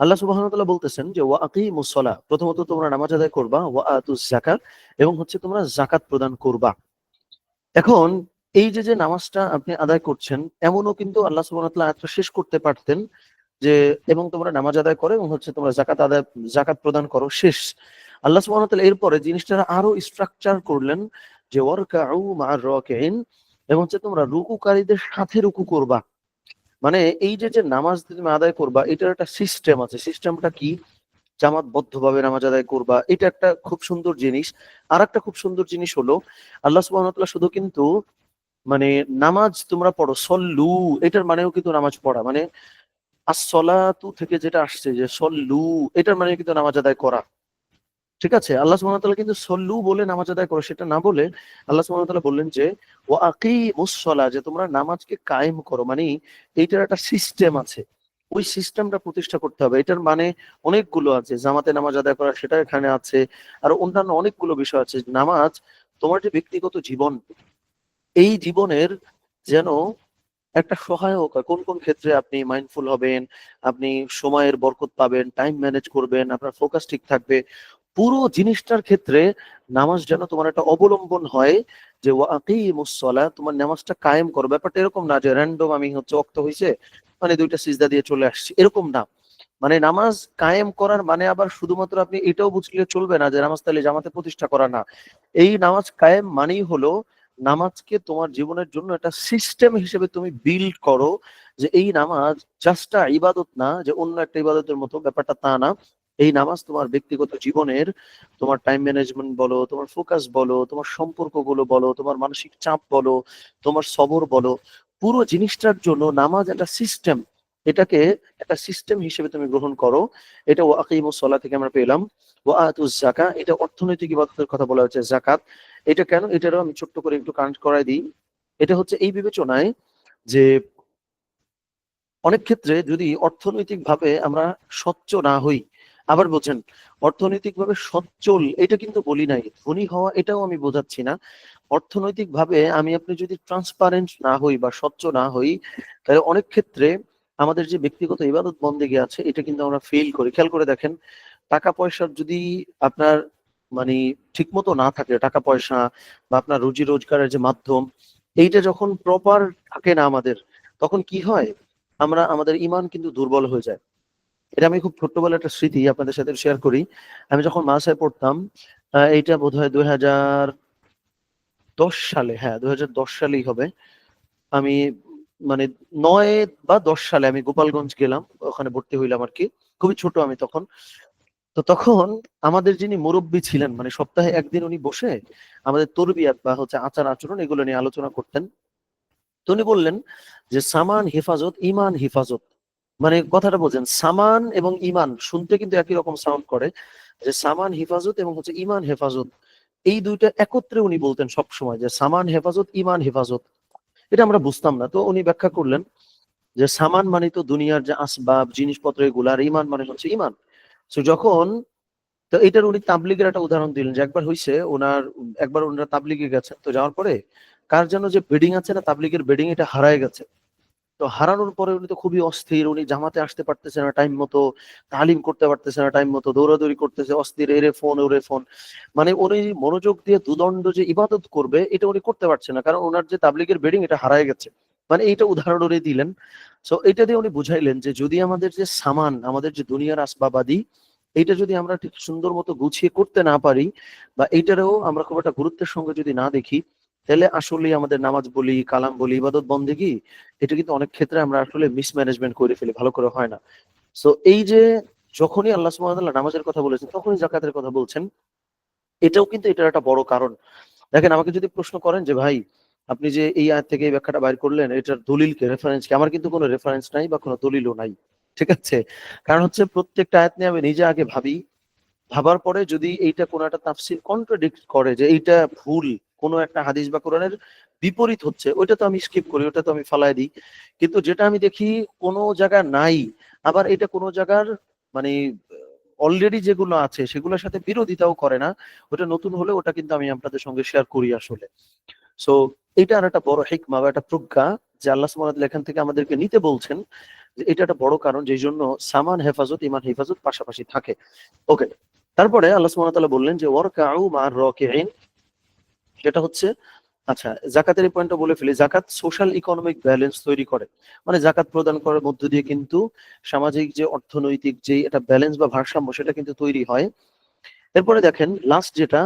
আল্লাহ সুবহানাহু ওয়া তাআলা বলতেছেন যে ওয়া আকিমুস সালাহ, প্রথমত তোমরা নামাজ আদায় করবা, ওয়া আতুজ যাকাত, এবং হচ্ছে তোমরা যাকাত প্রদান করবা। এখন এই যে নামাজটা আপনি আদায় করছেন, এমনও কিন্তু আল্লাহ সুবহানাহু ওয়া তাআলা আয়াতটা শেষ করতে পারতেন যে এবং তোমরা নামাজ আদায় করো এবং হচ্ছে তোমরা যাকাত প্রদান করো, শেষ। আল্লাহ সুবহানাহু ওয়া তাআলা এরপরে জিনিসটা আরো স্ট্রাকচার করলেন যে ওয়ারকাউ মা'আর রাকিঈন, এবং হচ্ছে তোমরা রুকুকারীদের সাথে রুকু করবা। মানে এই যে নামাজ তুমি আদায় করবা, এটার একটা সিস্টেম আছে। সিস্টেমটা কি? জামাতবদ্ধভাবে নামাজ আদায় করবা, এটা একটা খুব সুন্দর জিনিস। আর একটা খুব সুন্দর জিনিস হলো আল্লাহ সুবহানাহু ওয়া তাআলা শুধু কিন্তু মানে নামাজ তোমরা পড়ো, সল্লু, এটার মানেও কিন্তু নামাজ পড়া, মানে আসসালাতু থেকে যেটা আসছে যে সল্লু, এটার মানে কিন্তু নামাজ আদায় করা। ঠিক আছে? আল্লাহ সুবহানাহু ওয়া তাআলা কিন্তু সল্লু বলে নামাজ আদায় করো সেটা না বলে আল্লাহ সুবহানাহু ওয়া তাআলা বললেন যে ওয়া আকিমুস সালাহ, যে তোমরা নামাজকে কায়েম করো। মানে এইটার একটা সিস্টেম আছে, ওই সিস্টেমটা প্রতিষ্ঠা করতে হবে। এটার মানে অনেকগুলো আছে, জামাতে নামাজ আদায় করা সেটা এখানে আছে, আর অন্যান্য অনেকগুলো বিষয় আছে। নামাজ তোমার যে ব্যক্তিগত জীবন, এই জীবনের যেন একটা সহায়ক হয়। কোন কোন ক্ষেত্রে আপনি মাইন্ডফুল হবেন, আপনি সময়ের বরকত পাবেন, টাইম ম্যানেজ করবেন, আপনার ফোকাস ঠিক থাকবে, পুরো জিনিসটার ক্ষেত্রে নামাজ যেন তোমার একটা অবলম্বন হয় যে ওয়া আকিমুস সালাহ, তোমার নামাজটা কায়েম করো। ব্যাপারটা এরকম না যে র‍্যান্ডম আমি হচ্ছে ওয়াক্ত হইছে মানে দুইটা সিজদা দিয়ে চলে আসছি, এরকম না। মানে নামাজ কায়েম করার মানে আবার শুধুমাত্র আপনি এটাও বুঝলে চলবে না যে নামাজ তাহলে জামাতে প্রতিষ্ঠা করা, না। এই নামাজ কায়েম মানেই হলো নামাজকে তোমার জীবনের জন্য একটা সিস্টেম হিসেবে তুমি বিল্ড করো, যে এই নামাজ জাস্ট ইবাদত না, যে অন্য একটা ইবাদতের মতো, ব্যাপারটা তা না। এই নামাজ তোমার ব্যক্তিগত জীবনের, তোমার টাইম ম্যানেজমেন্ট বলো, তোমার ফোকাস বলো, তোমার সম্পর্কগুলো বলো, তোমার মানসিক চাপ বলো, তোমার সবর বলো, পুরো জিনিসটার জন্য নামাজ একটা সিস্টেম। এটাকে একটা সিস্টেম হিসেবে তুমি গ্রহণ করো। এটা ওয়া আকিমুস সালাহ থেকে আমরা পেলাম। ওয়া আতুজ যাকাত, এটা অর্থনৈতিক ইবাদতের কথা বলা হয়েছে, যাকাত। এটা কেন? এটারও আমি ছোট্ট করে একটু কানেক্ট করাই দিই। এটা হচ্ছে এই বিবেচনায় যে অনেক ক্ষেত্রে যদি অর্থনৈতিকভাবে আমরা সচ্চ না হই, আবার বোঝেন অর্থনৈতিকভাবে সচ্ছল এটা কিন্তু বলি নাই, ধনী হওয়া এটাও আমি বোঝাচ্ছি না। অর্থনৈতিকভাবে আমি আপনি যদি ট্রান্সপারেন্ট না হই বা স্বচ্ছ না হই, তাহলে অনেক ক্ষেত্রে আমাদের যে ব্যক্তিগত ইবাদত বন্দেগী আছে এটা কিন্তু আমরা ফেল করি। খেয়াল করে দেখেন, টাকা পয়সার যদি আপনার মানে ঠিক মতো না থাকে, টাকা পয়সা বা আপনার রুজি রোজগারের যে মাধ্যম, এইটা যখন প্রপার থাকে না আমাদের, তখন কি হয়? আমরা আমাদের ঈমান কিন্তু দুর্বল হয়ে যায়। এটা আমি খুব ছোট্টবেলার একটা স্মৃতি আপনাদের সাথে শেয়ার করি। আমি যখন মাদ্রাসায় পড়তাম, এইটা বোধহয় ২০১০ সালে, হ্যাঁ ২০১০ সালেই হবে। আমি মানে ৯ বা ১০ সালে আমি গোপালগঞ্জ গেলাম। ওখানে ভর্তি হইলাম আরকি। খুবই ছোট আমি তখন। তো তখন আমাদের যিনি মুরুব্বি ছিলেন, মানে সপ্তাহে ১ দিন উনি বসে আমাদের তরবিয়াত বা হচ্ছে আচার-আচরণ এগুলো নিয়ে আলোচনা করতেন। তো উনি বললেন যে সামান হেফাজত, ঈমান হিফাজত। মানে কথাটা বোঝেন, সামান এবং ঈমান শুনতে কিন্তু একই রকম সাউন্ড করে, যে সামান হিফাজত এবং হচ্ছে ঈমান হেফাজত। এই ২ টা একত্রে উনি বলতেন সবসময় যে সামান হেফাজত, ঈমান হেফাজত। এটা আমরা বুঝতাম না। তো উনি ব্যাখ্যা করলেন যে সামান মানে তো দুনিয়ার যে আসবাব, জিনিসপত্র এগুলা, আর ঈমান মানে হচ্ছে ঈমান। সো যখন তো এটার উনি তাবলীগের একটা উদাহরণ দিলেন যে একবার হইছে একবার উনারা তাবলীগে গেছেন। তো যাওয়ার পরে কার যেন যে বেডিং আছে না, তাবলীগের বেডিং, এটা হারায় গেছে। তো হারানোর পরে উনি তো খুবই অস্থির। উনি জামাতে আসতে পারতেছে না টাইম মতো, তালিম করতে পারতেছে না টাইম মতো, দৌড়াদৌড়ি করতেছে, অস্থির, এরে ফোন ওরে ফোন। মানে উনি মনোযোগ দিয়ে দুদণ্ড যে ইবাদত করবে এটা উনি করতে পারছে না। কারণ উনার যে তাবলীগের বেডিং এটা হারায় গেছে। মানে এইটা উদাহরণ উনি দিলেন। সো এইটা দিয়ে উনি বুঝাইলেন যে যদি আমাদের যে সামান, আমাদের যে দুনিয়ার আসবাবাদি, এইটা যদি আমরা ঠিক সুন্দর মতো গুছিয়ে করতে না পারি বা এইটারও আমরা খুব একটা গুরুত্বের সঙ্গে যদি না দেখি, তাহলে আসলেই আমাদের নামাজ বলি, কালাম বলি, ইবাদত বন্দেগী, এটা কিন্তু অনেক ক্ষেত্রে আমরা আসলে মিসম্যানেজমেন্ট করে ফেলি, ভালো করে হয় না। সো এই যে যখনই আল্লাহ সুবহানাহু ওয়া তাআলা নামাজের কথা বলেছেন, তখনই যাকাতের কথা বলছেন। এটাও কিন্তু এটার একটা বড় কারণ। দেখেন, আমাকে যদি প্রশ্ন করেন যে ভাই আপনি যে এই আয়াত থেকে এই ব্যাখ্যাটা বাইর করলেন, এটার দলিল কি, রেফারেন্স কি? আমার কিন্তু কোনো রেফারেন্স নাই বা কোনো দলিলও নাই। ঠিক আছে? কারণ হচ্ছে প্রত্যেকটা আয়াত নিয়ে আমি নিজে আগে ভাবি। ভাবার পরে যদি এইটা কোনো একটা তাফসীর কন্ট্রাডিক্ট করে যে এইটা ভুল, কোনো একটা হাদিস বা কোরআনের বিপরীত হচ্ছে, ওইটা তো আমি স্কিপ করি, ওটা তো আমি ফালায় দিই। কিন্তু যেটা আমি দেখি কোনো জায়গায় নাই, আবার এটা কোনো জায়গার মানে অলরেডি যেগুলো আছে সেগুলোর সাথে বিরোধিতাও করে না, ওটা নতুন হলে ওটা কিন্তু আমি আপনাদের সঙ্গে শেয়ার করি আসলে। সো এটা আর একটা বড় হিকমা বা একটা প্রজ্ঞা যে আল্লাহ সুবহানাহু ওয়া তাআলা এখান থেকে আমাদেরকে নিতে বলছেন, এটা একটা বড় কারণ যেই জন্য সামান হেফাজত ইমান হেফাজত পাশাপাশি থাকে। ওকে, তারপরে আল্লাহ সুবহানাহু ওয়া তাআলা বললেন যে ওয়ারকাউ মা'আর রাকিঈন, সেটা হচ্ছে আচ্ছা জাকাতের এই পয়েন্টটা বলে ফেলি। জাকাত সোশ্যাল ইকোনমিক ব্যালেন্স তৈরি করে, মানে জাকাত প্রদান করার মধ্য দিয়ে কিন্তু সামাজিক যে অর্থনৈতিক যে একটা ব্যালেন্স বা ভারসাম্য সেটা কিন্তু তৈরি হয়। এরপরে দেখেন লাস্ট যেটা,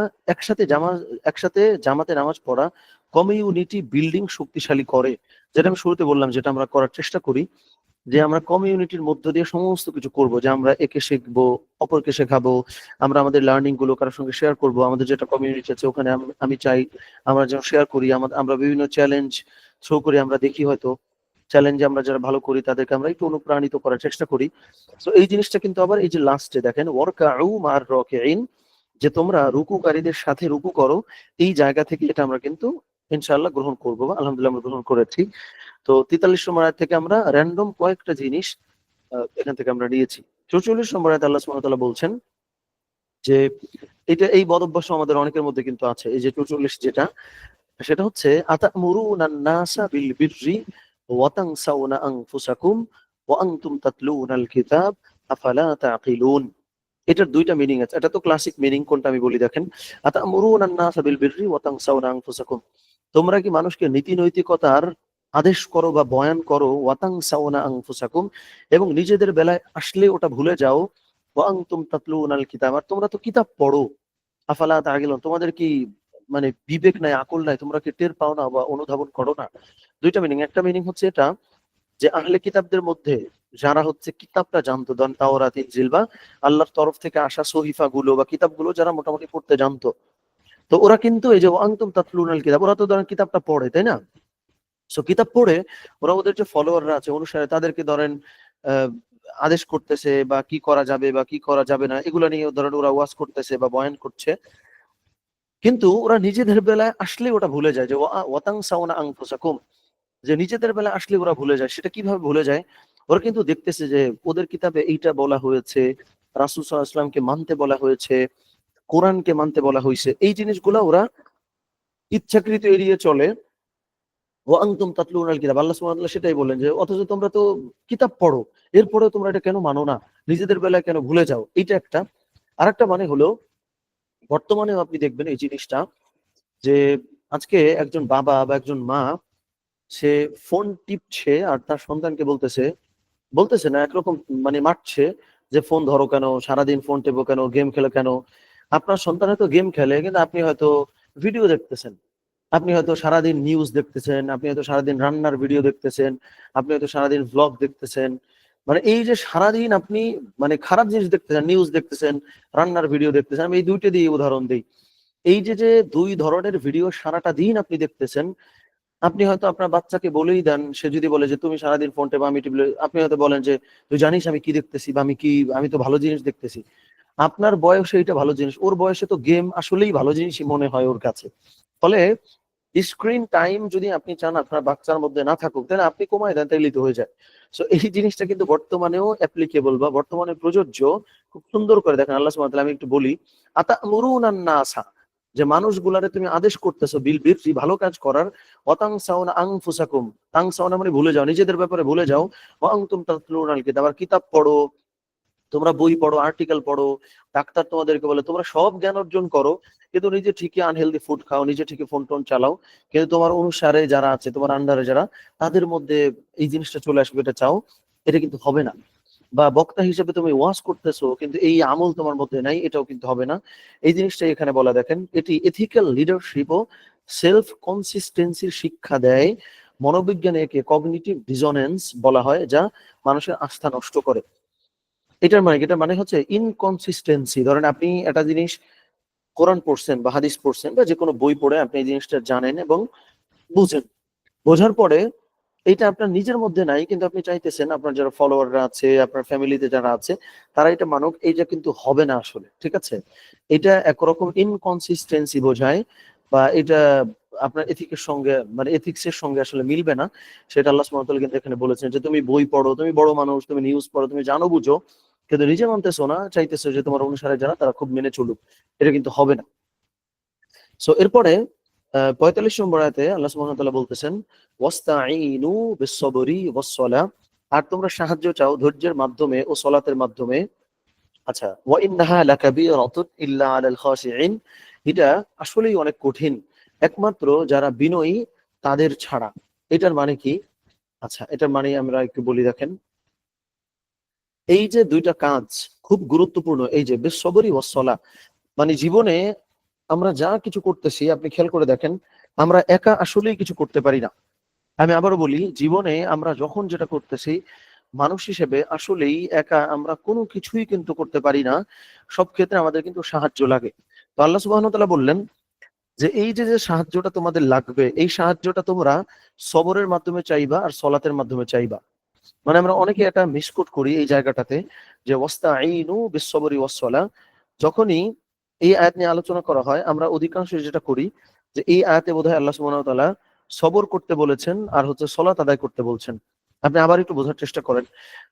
একসাথে জামাতে নামাজ পড়া কমিউনিটি বিল্ডিং শক্তিশালী করে। যেটা আমি শুরুতে বললাম, যেটা আমরা করার চেষ্টা করি, যে আমরা কমিউনিটির মধ্য দিয়ে সমস্ত কিছু করব, যে আমরা একে শিখবো, অপরকে শেখাবো, আমরা আমাদের লার্নিং গুলো কারোর সঙ্গে শেয়ার করব। আমাদের যেটা কমিউনিটি আছে ওখানে আমি চাই আমরা যেন শেয়ার করি, আমরা বিভিন্ন চ্যালেঞ্জ থ্রো করি, আমরা দেখি হয়তো চ্যালেঞ্জে আমরা যারা ভালো করি তাদেরকে আমরা একটু অনুপ্রাণিত করার চেষ্টা করি। তো এই জিনিসটা কিন্তু আবার এই যে লাস্টে দেখেন ওয়ারকাউ মা'আর রাকিঈন, যে তোমরা রুকুকারীদের সাথে রুকু করো, এই জায়গা থেকে এটা আমরা কিন্তু ইনশাআল্লাহ গ্রহণ করবো, বা আলহামদুলিল্লাহ আমরা গ্রহণ করেছি। তো 43 নম্বর আয়াত থেকে আমরা র্যান্ডম কয়েকটা জিনিস এখান থেকে আমরা নিয়েছি। 44 নম্বর আয়াতে আল্লাহ সুবহানাহু ওয়া তাআলা বলছেন যে এটা এই বদভ্যাস আমাদের অনেকের মধ্যে কিন্তু আছে। এই যে 44 যেটা, সেটা হচ্ছে আতা'মুরুনান নাসা বিল বিররি ওয়া তানসাউনা আনফুসাকুম ওয়া আনতুম তাতলুনাল কিতাব আফালা তা'কিলুন। এটার দুইটা মিনিং আছে। এটা তো ক্লাসিক মিনিং, কোনটা আমি বলি দেখেন। আতা'মুরুনান নাসা বিল বিররি ওয়া তানসাউনা আনফুসাকুম, তোমরা কি মানুষকে নীতি নৈতিকতার আদেশ করো বা বয়ান করো, ওয়া তানসাউনা আনফুসাকুম, এবং নিজেদের বেলায় আসলে ওটা ভুলে যাও, ওয়া আনতুম তাতলুনাল কিতাব, আর তোমরা তো কিতাব পড়ো, আফালা তা'কিলুন, তোমাদের কি মানে বিবেক নাই, আকল নাই, তোমরা কি টের পাও না বা অনুধাবন করো না? দুইটা মিনিং। একটা মিনিং হচ্ছে এটা যে আহলে কিতাবদের মধ্যে যারা হচ্ছে কিতাবটা জানতো, ধরেন তাওরাত ইনজিল বা আল্লাহর তরফ থেকে আসা সহিফা গুলো বা কিতাবগুলো যারা মোটামুটি পড়তে জানতো, তো ওরা কিন্তু এই যে আনতুম তাতলুনাল কিতাব, ওরা তো ধরেন কিতাবটা পড়ে, তাই না? সো কিতাব পড়ে ওরা ওদের যে ফলোয়াররা আছে, অনুসারে, তাদেরকে ধরেন আহ আদেশ করতেছে বা কি করা যাবে বা কি করা যাবে না এগুলো নিয়ে ধরেন ওরা ওয়াজ করতেছে বা বয়ান করছে, কিন্তু ওরা নিজেদের বেলায় আসলে ওটা ভুলে যায়, যে ওয়াতাংসাউনা আনফুসাকুম, যে নিজেদের বেলা আসলে ওরা ভুলে যায়। সেটা কিভাবে ভুলে যায়? ওরা কিন্তু দেখতেছে যে ওদের কিতাবে এইটা বলা হয়েছে, রাসূল সাল্লাল্লাহু আলাইহি ওয়াসাল্লামকে মানতে বলা হয়েছে, কোরআনকে মানতে বলা হয়েছে, এই জিনিসগুলা ওরা ইচ্ছাকৃত এড়িয়ে চলে। ওয়া আনতুম তাতলুনাল কিতাব, আল্লাহ সুবহানাহু ওয়া তাআলা সেটাই বললেন যে অথচ তোমরা তো কিতাব পড়ো, এরপরেও তোমরা এটা কেন মানো না, নিজেদের বেলায় কেন ভুলে যাও? এটা একটা। আরেকটা মানে হলো, বর্তমানেও আপনি দেখবেন এই জিনিসটা, যে আজকে একজন বাবা বা একজন মা, সে ফোন টিপছে আর তার সন্তানকে বলতেছে, বলতেছে না একরকম, মানে মারছে, যে ফোন ধরো কেন, সারাদিন ফোন টেপো কেন, গেম খেলো কেন। আপনার সন্তান হয়তো গেম খেলে, কিন্তু আপনি হয়তো ভিডিও দেখতেছেন, আপনি হয়তো সারাদিন নিউজ দেখতেছেন, আপনি হয়তো সারাদিন রান্নার ভিডিও দেখতেছেন, আপনি হয়তো সারাদিন ভ্লগ দেখতেছেন। মানে এই যে সারাদিন আপনি মানে খারাপ জিনিস দেখতেছেন, নিউজ দেখতেছেন, রান্নার ভিডিও দেখতেছেন, আমি এই দুইটা দিয়ে উদাহরণ দিই। এই যে যে দুই ধরনের ভিডিও সারাটা দিন আপনি দেখতেছেন, আপনি হয়তো আপনার বাচ্চাকে বলেই দেন, সে যদি বলে যে তুমি সারাদিন ফোন টেপো, আমি টিপলে, আপনি হয়তো বলেন যে তুই জানিস আমি কি দেখতেছি, বা আমি তো ভালো জিনিস দেখতেছি। আপনার বয়সে এটা ভালো জিনিস, ওর বয়সে তো গেম আসলেই ভালো জিনিসই মনে হয় ওর কাছে। ফলে স্ক্রিন টাইম যদি আপনি চান আপনার বাচ্চার মধ্যে না থাকুক, তাহলে আপনি কমায় দেন, তাইলেই তো হয়ে যায়। সো এই জিনিসটা কিন্তু বর্তমানেও অ্যাপ্লিকেবল বা বর্তমানে প্রযোজ্য। খুব সুন্দর করে দেখেন আল্লাহ সুবহানাহু ওয়া তাআলা, আমি একটু বলি, আতা'মুরুনান নাসা, যে মানুষগুলারে তুমি আদেশ করতেছো বিল বিররি, ভালো কাজ করার, ওয়া তানসাউনা আনফুসাকুম, তানসাউনা মানে ভুলে যাও, নিজেদের ব্যাপারে ভুলে যাও, ওয়া আনতুম তাতলুনাল কিতাব, আর কিতাব পড়ো, তোমরা বই পড়ো, আর্টিকেল পড়ো, ডাক্তার তোমাদেরকে বলে তোমরা সব জ্ঞান অর্জন করো, কিন্তু নিজে ঠিকই আনহেলদি ফুড খাও, নিজে ঠিকই ফোন টোন চালাও, কিন্তু তোমার অনুসারে যারা আছে, তোমার আন্ডারে যারা, তাদের মধ্যে এই জিনিসটা চলে আসবে, এটা চাও, এটা কিন্তু হবে না। বা বক্তা হিসেবে তুমি ওয়াজ করতেছো, কিন্তু এই আমল তোমার মধ্যে নাই, এটাও কিন্তু হবে না। এই জিনিসটাই এখানে বলা, দেখেন এটি এথিক্যাল লিডারশিপ ও সেলফ কনসিস্টেন্সির শিক্ষা দেয়। মনোবিজ্ঞানে একে কগনিটিভ ডিসোনেন্স বলা হয়, যা মানুষের আস্থা নষ্ট করে। এটা মানে হচ্ছে ইনকনসিস্টেন্সি। ধরেন আপনি একটা জিনিস কোরআন পড়ছেন বা হাদিস পড়ছেন বা যে কোনো বই পড়ে আপনি এই জিনিসটা জানেন এবং বুঝেন। বোঝার পরে এইটা আপনার নিজের মধ্যে নাই, কিন্তু আপনি চাইতেছেন আপনার যারা ফলোয়াররা আছে, আপনার ফ্যামিলিতে যারা আছে, তারা এটা মানুক, এইটা কিন্তু হবে না আসলে। ঠিক আছে? এটা একরকম ইনকনসিস্টেন্সি বোঝায়, বা এটা আপনার এথিকের সঙ্গে, মানে এথিক্স এর সঙ্গে আসলে মিলবে না। সেটা আল্লাহ সুবহানাহু ওয়া তাআলা কিন্তু এখানে বলেছেন যে তুমি বই পড়ো, তুমি বড় মানুষ, তুমি নিউজ পড়ো, তুমি জানো বুঝো, কিন্তু নিজে মানতেছো না, চাইতেছো যে তোমার অনুসারে যারা তারা খুব মেনে চলুক। এটা কিন্তু হবে না। সো এরপরে ৪৫ নম্বর আয়াতে আল্লাহ সুবহানাহু ওয়া তাআলা বলতেছেন ওয়াস্তাঈনু বিস-সাবরি ওয়াস-সালাহ, আর তোমরা সাহায্য চাও ধৈর্যের মাধ্যমে ও সলাতের মাধ্যমে। আচ্ছা, ওয়া ইন্নাহা লাকাবীরাতুন ইল্লা আলাল খাশিঈন, এটা আসলেই অনেক কঠিন একমাত্র যারা বিনয়ী তাদের ছাড়া। এটার মানে কি? আচ্ছা, এটার মানে আমরা একটু বলি, দেখেন এই যে দুইটা কাজ খুব গুরুত্বপূর্ণ, এই যে বিসসবরি ওয়াস সালাহ, মানে জীবনে আমরা যা কিছু করতেছি আপনি খেয়াল করে দেখেন, আমরা একা আসলেই কিছু করতে পারি না। আমি আবারও বলি, জীবনে আমরা যখন যেটা করতেছি মানুষ হিসেবে আসলেই একা আমরা কোনো কিছুই কিন্তু করতে পারি না। সব ক্ষেত্রে আমাদের কিন্তু সাহায্য লাগে। তো আল্লাহ সুবহানাহু ওয়া তাআলা বললেন যে এই যে যে সাহায্যটা তোমাদের লাগবে, এই সাহায্যটা তোমরা সবরের মাধ্যমে চাইবা আর সলাতের মাধ্যমে চাইবা। মানে আমরা অনেকে এটা মিসকোট করি এই জায়গাটাতে, যে ওয়াস্তাঈনু বিস-সবরি ওয়াস-সালাহ। যখনই এই আয়াত নিয়ে আলোচনা করা হয় আমরা অধিকাংশ যেটা করি যে এই আয়াতে বোধহয় আল্লাহ সুবহানাহু ওয়া তাআলা সবর করতে বলেছেন আর হচ্ছে সলাত আদায় করতে বলছেন। আপনি আবার একটু বোঝার চেষ্টা করেন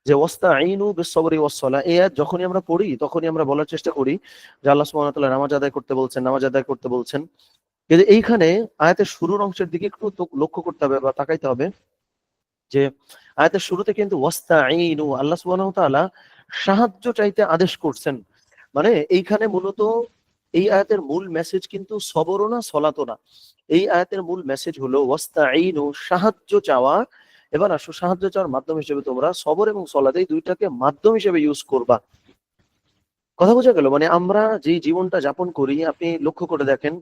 যে ওয়াস্তাঈনু বিস-সবরি ওয়াস-সালাহ, এই আয়াত যখনই আমরা পড়ি তখনই আমরা বলার চেষ্টা করি যে আল্লাহ সুবহানাহু ওয়া তাআলা নামাজ আদায় করতে বলছেন, নামাজ আদায় করতে বলছেন। কিন্তু এইখানে আয়াতের শুরুর অংশের দিকে একটু লক্ষ্য করতে হবে বা তাকাইতে হবে যে আয়াতের শুরুতে কিন্তু ওয়াস্তাঈনু, আল্লাহ সুবহানাহু ওয়া তাআলা সাহায্য চাইতে আদেশ করছেন। মানে এইখানে মূলত এই আয়াতের মূল মেসেজ কিন্তু সবরও না সলাতও না। এই আয়াতের মূল মেসেজ হলো ওয়াস্তাঈনু, সাহায্য চাওয়া। এবার আসো, সাহায্য চাওয়ার মাধ্যম হিসেবে তোমরা সবর এবং সলাত এই দুইটাকে মাধ্যম হিসেবে ইউজ করবা। কথা বোঝা গেল? মানে আমরা যে জীবনটা যাপন করি আপনি লক্ষ্য করে দেখেন,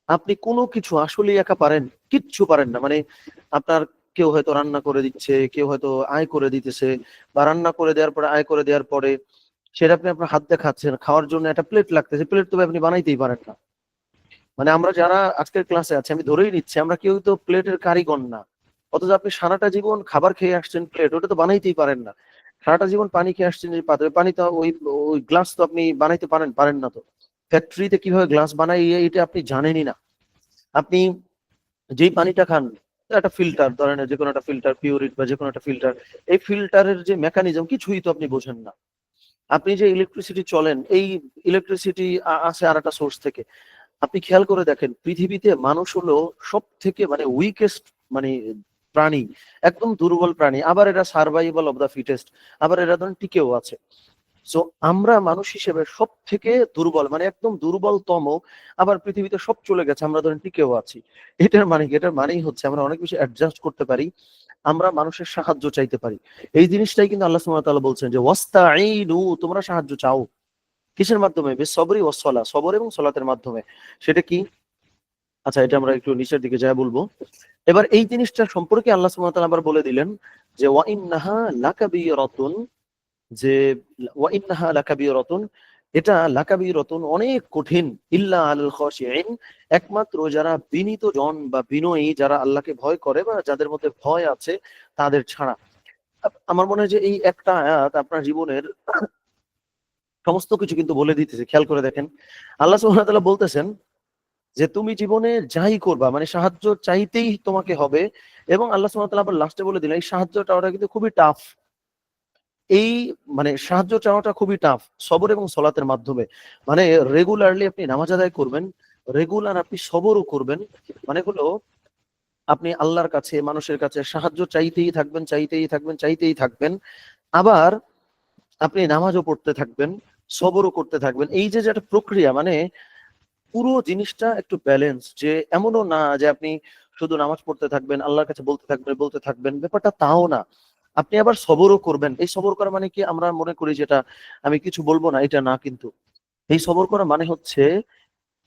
আপনি কোনো কিছু আসলেই একা পারেন, কিচ্ছু পারেন না। মানে আপনার কেউ হয়তো রান্না করে দিচ্ছে, কেউ হয়তো আয় করে দিতেছে, বা রান্না করে দেওয়ার পরে আয় করে দেওয়ার পরে সেটা আপনি আপনার হাত দিয়ে খাচ্ছেন, খাওয়ার জন্য একটা প্লেট লাগতেছে, প্লেট তো ভাই আপনি বানাইতেই পারেন না। মানে আমরা যারা আজকের ক্লাসে আছি আমি ধরেই নিচ্ছি আমরা কেউ তো প্লেটের কারিগর না। অথচ আপনি সারাটা জীবন খাবার খেয়ে আসছেন, প্লেট ওটা তো বানাইতেই পারেন না। সারাটা জীবন পানি খেয়ে আসছেন, যে পাত্রে পানি, তো ওই ওই গ্লাস তো আপনি বানাইতে পারেন পারেন না। তো ফ্যাক্টরিতে কিভাবে গ্লাস বানাই এটা আপনি জানেনই না। আপনি যেই পানিটা খান, একটা ফিল্টার ধরেন, যে কোনো একটা ফিল্টার, পিউরিট বা যে কোনো একটা ফিল্টার, এই ফিল্টারের যে মেকানিজম কিছুই তো আপনি বোঝেন না। আপনি যে ইলেকট্রিসিটি চলেন, এই ইলেকট্রিসিটি আসে আর একটা সোর্স থেকে। আপনি খেয়াল করে দেখেন পৃথিবীতে মানুষ হলো সব থেকে মানে উইকেস্ট, মানে প্রাণী, একদম দুর্বল প্রাণী। আবার এরা সার্ভাইভাল অফ দা ফিটেস্ট, আবার এরা ধরেন টিকেও আছে। সো আমরা মানুষ হিসেবে সব থেকে দুর্বল, মানে একদম দুর্বলতম। আবার পৃথিবীতে সব চলে গেছে, আমরা ধরেন টিকেও আছি। এটার মানে কি? এটার মানেই হচ্ছে আমরা অনেক বেশি অ্যাডজাস্ট করতে পারি, আমরা মানুষের সাহায্য চাইতে পারি। এই জিনিসটাই কিন্তু আল্লাহ সুবহানাহু ওয়া তাআলা বলছেন যে ওয়াস্তাঈনু, তোমরা সাহায্য চাও কিসের মাধ্যমে? বিস-সবরি ওয়াস-সালাহ, সবর এবং সলাতের মাধ্যমে। সেটা কি? আচ্ছা, এটা আমরা একটু নিচের দিকে যায় বলবো। এবার এই জিনিসটা সম্পর্কে আল্লাহ সুবহানাহু ওয়া তাআলা আবার বলে দিলেন যে ওয়া ইন্নাহা লাকাবীরাতুন, যে ওয়া ইন্নাহা লাকাবীরাতুন, এটা লাকাবীরাতুন অনেক কঠিন, ইল্লা আলাল খাশিঈন, একমাত্র যারা বিনীত জন বা বিনয়ী, যারা আল্লাহকে ভয় করে বা যাদের মধ্যে ভয় আছে তাদের ছাড়া। আমার মনে হয় যে এই একটা আয়াত আপনার জীবনের সমস্ত কিছু কিন্তু বলে দিতেছে। খেয়াল করে দেখেন, আল্লাহ সুবহানাহু ওয়া তাআলা বলতেছেন যে তুমি জীবনে যাই করবা মানে সাহায্য চাইতেই তোমাকে হবে। এবং আল্লাহ সুবহানাহু ওয়া তাআলা আবার লাস্টে বলে দিলেন এই সাহায্যটা ওটা কিন্তু খুবই টাফ। এই মানে সাহায্য চাওয়াটা খুবই টাফ সবর এবং সলাতের মাধ্যমে। মানে রেগুলারলি আপনি নামাজ আদায় করবেন, রেগুলার আপনি সবরও করবেন। মানে হলো আপনি আল্লাহর কাছে মানুষের কাছে সাহায্য চাইতেই থাকবেন, চাইতেই থাকবেন, চাইতেই থাকবেন। আবার আপনি নামাজও পড়তে থাকবেন, সবরও করতে থাকবেন। এই যে যে একটা প্রক্রিয়া, মানে পুরো জিনিসটা একটু ব্যালেন্স, যে এমনও না যে আপনি শুধু নামাজ পড়তে থাকবেন, আল্লাহর কাছে বলতে থাকবেন বলতে থাকবেন, ব্যাপারটা তাও না। আপনি আবার সবরও করবেন। এই সবর করা মানে কি? আমরা মনে করি যেটা আমি কিছু বলবো না, এটা না কিন্তু। এই সবর করা মানে হচ্ছে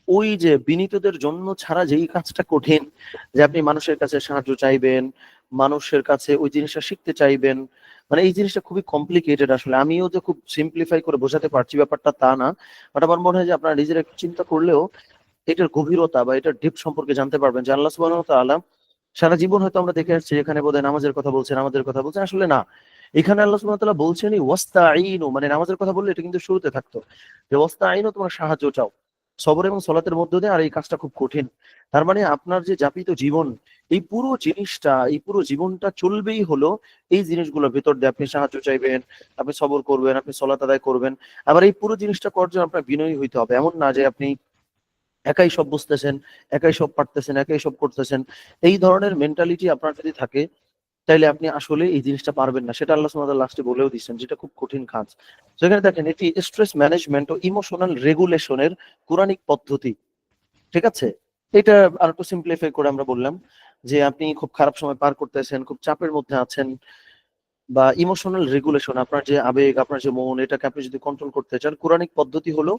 ওই যে বিনীতদের জন্য ছাড়া যেই কাজটা কঠিন, যে আপনি মানুষের কাছে সাহায্য চাইবেন, মানুষের কাছে ওই জিনিসটা শিখতে চাইবেন, মানে এই জিনিসটা খুবই কমপ্লিকেটেড। আসলে আমিও যে খুব সিম্পলিফাই করে বোঝাতে পারছি ব্যাপারটা তা না। বাট আমার মনে হয় যে আপনারা নিজেরা একটু চিন্তা করলেও এটার গভীরতা বা এটার ডিপ সম্পর্কে জানতে পারবেন, যে আল্লাহ সুবহানাহু ওয়া তাআলা সারা জীবন হয়তো আমরা দেখে আসছি এখানে বোধহয় নামাজের কথা বলছেন, আমাদের কথা বলছেন, আসলে না। এখানে আল্লাহ সুবহানাহু ওয়া তাআলা বলছেনই ওয়াস্তাঈনু, মানে নামাজের কথা বললে এটা কিন্তু শুরুতে থাকতো, যে ওয়াস্তাঈনু, তোমরা সাহায্য চাও সবর এবং সলাতের মধ্য দিয়ে। আর এই কাজটা খুব কঠিন। তার মানে আপনার যে যাপিত জীবন, এই পুরো জিনিসটা, এই পুরো জীবনটা চলবেই হলো এই জিনিসগুলোর ভেতর দিয়ে। আপনি সাহায্য চাইবেন, আপনি সবর করবেন, আপনি সলাত আদায় করবেন। আবার এই পুরো জিনিসটা করার জন্য আপনার বিনয়ী হইতে হবে। এমন না যে আপনি একাই সব বুঝতেছেন, একাই সব পারতেছেন, একাই সব করতেছেন। এই ধরনের মেন্টালিটি আপনার যদি থাকে তাইলে আপনি আসলে এই জিনিসটা পারবেন না। সেটা আল্লাহ সুবহানাহু ওয়া তাআলা লাস্টে বলেও দিচ্ছেন, যেটা খুব কঠিন কাজ। সেখানে দেখেন এটি স্ট্রেস ম্যানেজমেন্ট ও ইমোশনাল রেগুলেশনের কোরআনিক পদ্ধতি। ঠিক আছে? এটা আরেকটু সিম্পলিফাই করে আমরা বললাম যে আপনি খুব খারাপ সময় পার করতেছেন, খুব চাপের মধ্যে আছেন, বা ইমোশনাল রেগুলেশন, আপনার যে আবেগ, আপনার যে মন, এটাকে আপনি যদি কন্ট্রোল করতে চান, কোরআনিক পদ্ধতি হলো